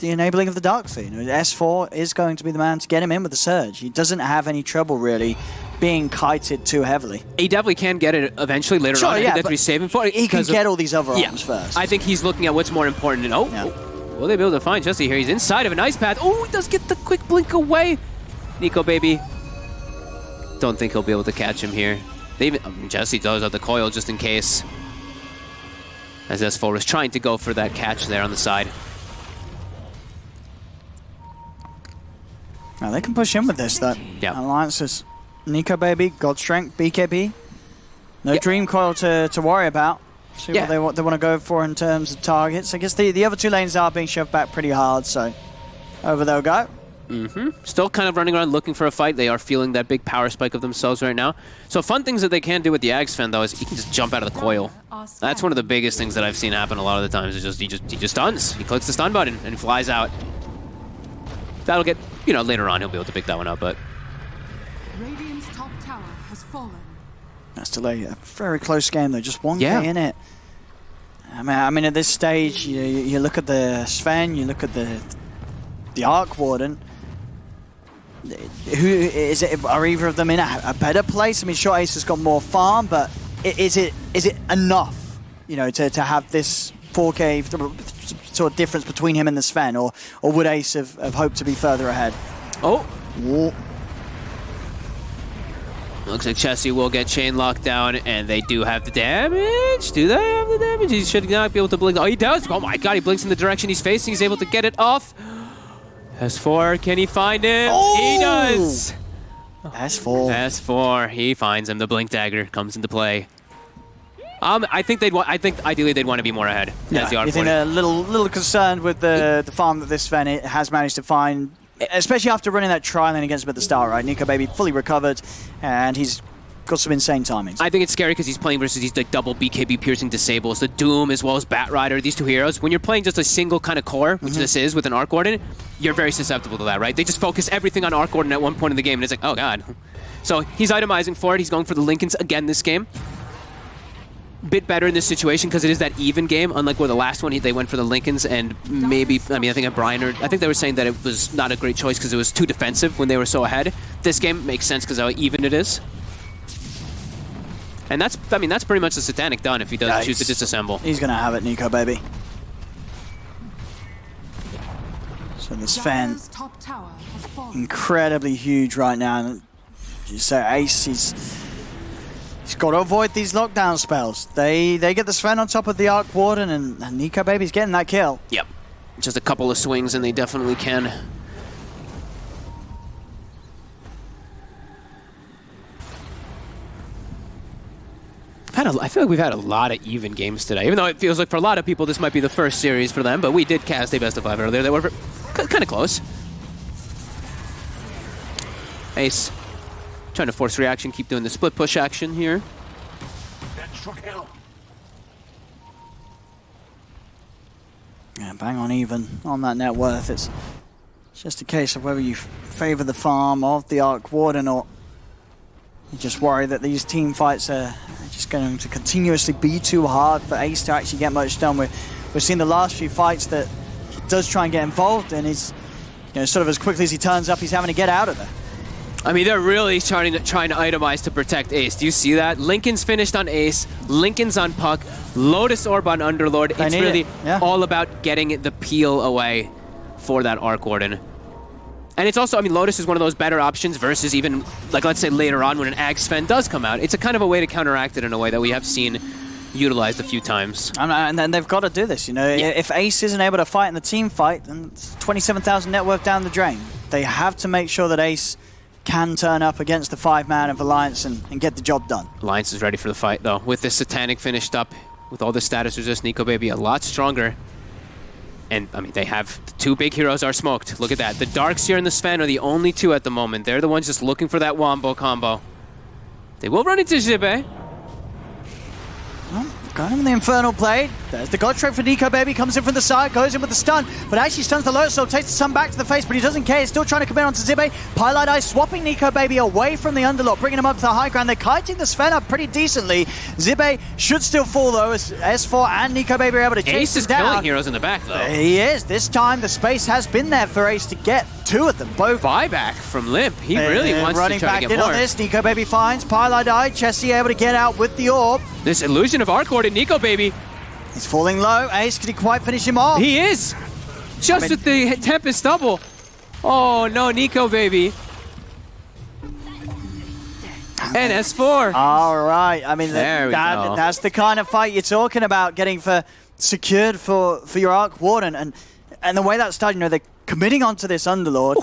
enabling of the Dark Feet. S4 is going to be the man to get him in with the Surge. He doesn't have any trouble really being kited too heavily. He definitely can get it eventually later on. Yeah, that's what he's saving for. He can get all these other items first. I think he's looking at what's more important. And will they be able to find Jesse here? He's inside of an ice path. Oh, he does get the quick blink away. Nico Baby. Don't think he'll be able to catch him here. Jesse does have the coil just in case. As S4 is trying to go for that catch there on the side. Now they can push in with this though. Yeah. Alliances. Nico Baby, God Strength, BKB. No Dream Coil to worry about. See what they want to go for in terms of targets. I guess the other two lanes are being shoved back pretty hard, so over they'll go. Still kind of running around looking for a fight. They are feeling that big power spike of themselves right now. So fun things that they can do with the Agsfen though is he can just jump out of the coil. That's one of the biggest things that I've seen happen a lot of the times. Is he just stuns. He clicks the stun button and flies out. That'll get, later on he'll be able to pick that one up, but Radiant's top tower has fallen. That's still a very close game though, just 1K in it. I mean at this stage, you look at the Sven, you look at the Arc Warden. Who is it? Are either of them in a better place? I mean, sure, Ace has got more farm, but is it enough? To have this 4K sort of difference between him and the Sven, or would Ace have hoped to be further ahead? Looks like Chessie will get chain locked down, and they do have the damage. Do they have the damage? He should not be able to blink. Oh, he does. Oh my god, he blinks in the direction he's facing. He's able to get it off. S4, can he find him? He does. S4, he finds him. The blink dagger comes into play. I think ideally they'd want to be more ahead. Yeah, you think they're a little concerned with the farm that this Sven has managed to find, especially after running that tri-lane against him at the start, right? Nico Baby fully recovered, and he's got some insane timings. I think it's scary because he's playing versus these double BKB piercing disables, the Doom as well as Batrider, these two heroes. When you're playing just a single kind of core, which this is with an Arc Warden, you're very susceptible to that, right? They just focus everything on Arc Warden at one point in the game, and it's like, oh god. So he's itemizing for it. He's going for the Lincolns again this game. Bit better in this situation because it is that even game, unlike where the last one they went for the Lincolns, and maybe, I think they were saying that it was not a great choice because it was too defensive when they were so ahead. This game makes sense because how even it is. And that's pretty much the Satanic done if he does choose to disassemble. He's going to have it, Nico Baby. So this Sven, incredibly huge right now. So Ace, he's got to avoid these lockdown spells. They get the Sven on top of the Arc Warden, and Nico Baby's getting that kill. Yep. Just a couple of swings and they definitely can. I feel like we've had a lot of even games today, even though it feels like for a lot of people this might be the first series for them, but we did cast a best of 5 earlier. They were Kind of close. Ace trying to force reaction, keep doing the split push action here. Yeah, bang on even on that net worth. It's just a case of whether you favor the farm of the Arc Warden or you just worry that these team fights are just going to continuously be too hard for Ace to actually get much done. We've seen the last few fights that he does try and get involved and he's, sort of as quickly as he turns up, he's having to get out of there. I mean, they're really trying to itemize to protect Ace. Do you see that? Lincoln's finished on Ace, Lincoln's on Puck, Lotus Orb on Underlord. It's really all about getting the peel away for that Arc Warden. And it's also, I mean, Lotus is one of those better options versus even, like, let's say later on when an Ag Sven does come out. It's a kind of a way to counteract it in a way that we have seen utilized a few times. And then they've got to do this, If Ace isn't able to fight in the team fight, then it's 27,000 net worth down the drain. They have to make sure that Ace can turn up against the 5-man of Alliance and get the job done. Alliance is ready for the fight, though. With this Satanic finished up, with all the status resist, Nico Baby a lot stronger. And, I mean, they have the 2 big heroes are smoked. Look at that. The Darks here and the Sven are the only 2 at the moment. They're the ones just looking for that Wombo combo. They will run into Zibe. Well, got him in the Infernal Blade. There's the God Stroke for Nico Baby. Comes in from the side, goes in with the stun, but actually stuns the Lotus Soul, takes the stun back to the face, but he doesn't care. He's still trying to commit onto Zibe. Pylite Eye swapping Nico Baby away from the Underlord, bringing him up to the high ground. They're kiting the Sven up pretty decently. Zibe should still fall, though, as S4 and Nico Baby are able to chase Ace him down. is killing heroes in the back, though. He is. This time, the space has been there for Ace to get 2 of them, both. Buyback from Limp. He really wants to try to get more. Running back in on this. Nico Baby finds Pylite Eye. Chessie able to get out with the orb. This illusion of Arc Warden, Nico Baby. He's falling low. Ace, can he quite finish him off? He is! Just with the Tempest double. Oh no, Nico Baby. And S4. All right. I mean, there we go. That's the kind of fight you're talking about, getting secured for your Arc Warden. And the way that started, they're committing onto this Underlord.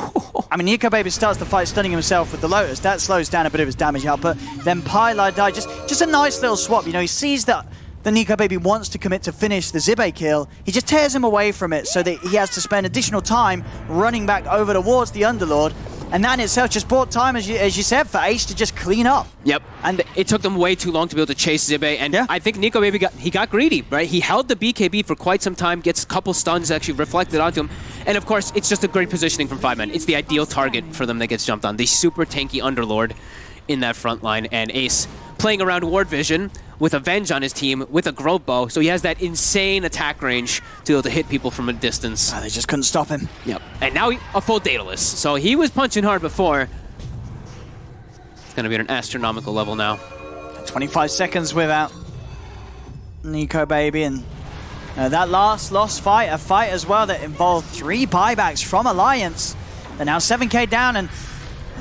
I mean, Nico Baby starts the fight stunning himself with the Lotus. That slows down a bit of his damage output. Then Pylite Die, just a nice little swap. He sees that the Nico Baby wants to commit to finish the Zibe kill. He just tears him away from it so that he has to spend additional time running back over towards the Underlord. And that in itself just brought time, as you said, for Ace to just clean up. Yep, and it took them way too long to be able to chase Zibe, and I think Nico Baby got greedy, right? He held the BKB for quite some time, gets a couple stuns actually reflected onto him, and of course, it's just a great positioning from 5-man. It's the ideal target for them that gets jumped on. The super tanky Underlord in that front line, and Ace playing around Ward Vision with Avenge on his team, with a Grove Bow, so he has that insane attack range to be able to hit people from a distance. They just couldn't stop him. Yep, and now a full Daedalus, so he was punching hard before. It's going to be at an astronomical level now. 25 seconds without Nico Baby, and that last lost fight, a fight as well that involved 3 buybacks from Alliance. They're now 7k down, and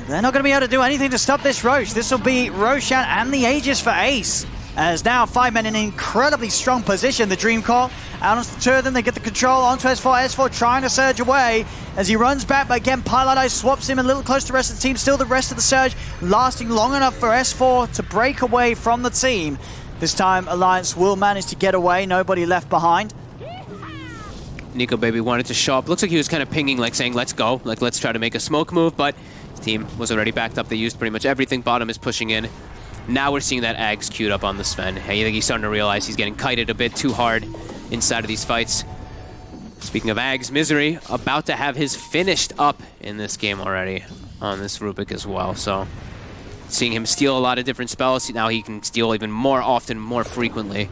they're not going to be able to do anything to stop this Roche. This will be Roshan and the Aegis for Ace. As now 5-men in an incredibly strong position. The Dream Call out onto the 2 of them. They get the control onto S4. S4 trying to surge away as he runs back, but again, Pylite Eye swaps him a little close to the rest of the team. Still the rest of the surge lasting long enough for S4 to break away from the team. This time, Alliance will manage to get away. Nobody left behind. Nico Baby wanted to show up. Looks like he was kind of pinging, like saying, let's go. Like, let's try to make a smoke move, but his team was already backed up. They used pretty much everything. Bottom is pushing in. Now we're seeing that Ags queued up on the Sven. I think he's starting to realize he's getting kited a bit too hard inside of these fights. Speaking of Ags, Misery about to have his finished up in this game already on this Rubik as well. So seeing him steal a lot of different spells, now he can steal even more often, more frequently.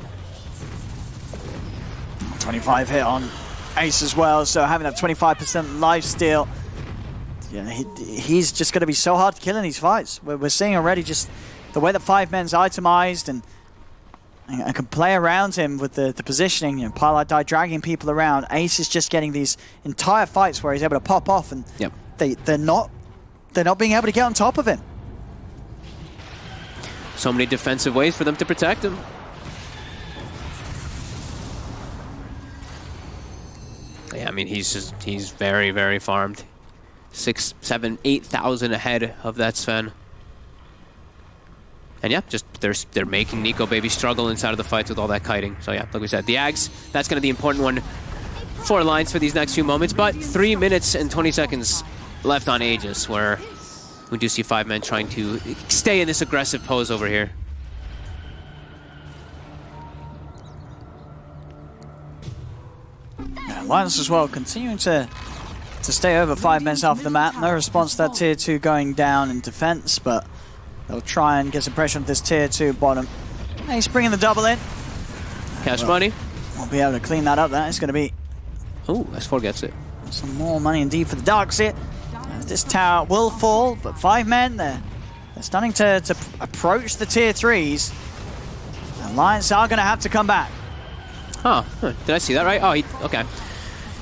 25 hit on Ace as well, so having that 25% life steal, he's just going to be so hard to kill in these fights. We're seeing already just the way that 5-men's itemized and can play around him with the positioning, Pylite Die dragging people around. Ace is just getting these entire fights where he's able to pop off, and they're not being able to get on top of him. So many defensive ways for them to protect him. Yeah, I mean, he's very, very farmed. 6, 7, 8,000 ahead of that Sven. And yeah, just they're making Nico Baby struggle inside of the fights with all that kiting. So yeah, like we said, the Ags, that's going to be the important one for Alliance for these next few moments, but 3 minutes and 20 seconds left on Aegis, where we do see 5 men trying to stay in this aggressive pose over here. Yeah, Alliance as well, continuing to stay over 5 men south of the map. No response to that tier 2 going down in defense, but they'll try and get some pressure on this tier 2 bottom. He's bringing the double in. Cash money. We'll be able to clean that up. That is going to be Oh, S4 gets it. some more money indeed for the Darks here. This tower will fall, but 5 men, they're starting to approach the tier 3s. Alliance are going to have to come back. Huh. Did I see that right? Oh, okay.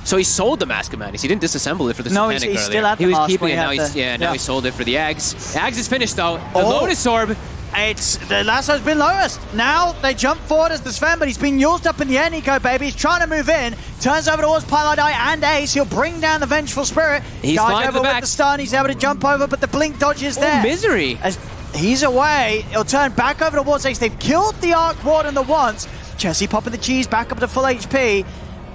So he sold the Mask of Madness. He didn't disassemble it for the No, Satanic he's earlier. still at the He was mask keeping when it. he Now had he's, the- now yeah. he sold it for the Ags. Ags is finished though. The Oh. Lotus Orb. The lasso's been lowest. Now they jump forward as the Sven, but he's been used up in the end. Eco baby. He's trying to move in. Turns over towards Pilot Eye and Ace. He'll bring down the Vengeful Spirit. He's Charge flying to over the with back. the stun. He's able to jump over, but the blink dodge is there. Misery. As he's away, he'll turn back over towards Ace. They've killed the Arc Warden the once. Chessie popping the cheese back up to full HP.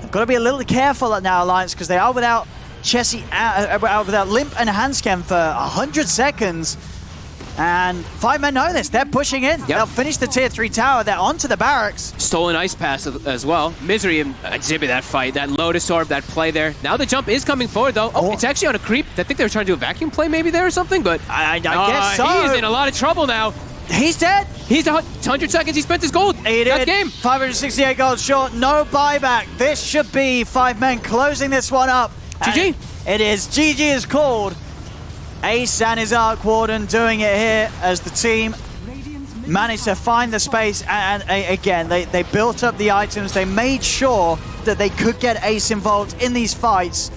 They've got to be a little careful now, Alliance, because they are without Chessie, out without Limp and Hanscam for 100 seconds. And 5 men know this. They're pushing in. They'll finish the tier 3 tower. They're onto the barracks. Stolen Ice Pass as well. Misery exhibit that fight. That Lotus Orb, that play there. Now the jump is coming forward though. Oh, it's actually on a creep. I think they were trying to do a vacuum play maybe there or something, but I guess so. He's in a lot of trouble now. He's dead. He's 100 seconds. He spent his gold. He That's did. game. 568 gold short. No buyback. This should be 5 men closing this one up. GG. And it is. GG is called. Ace and his Arc Warden doing it here as the team managed to find the space. And again, they built up the items. They made sure that they could get Ace involved in these fights.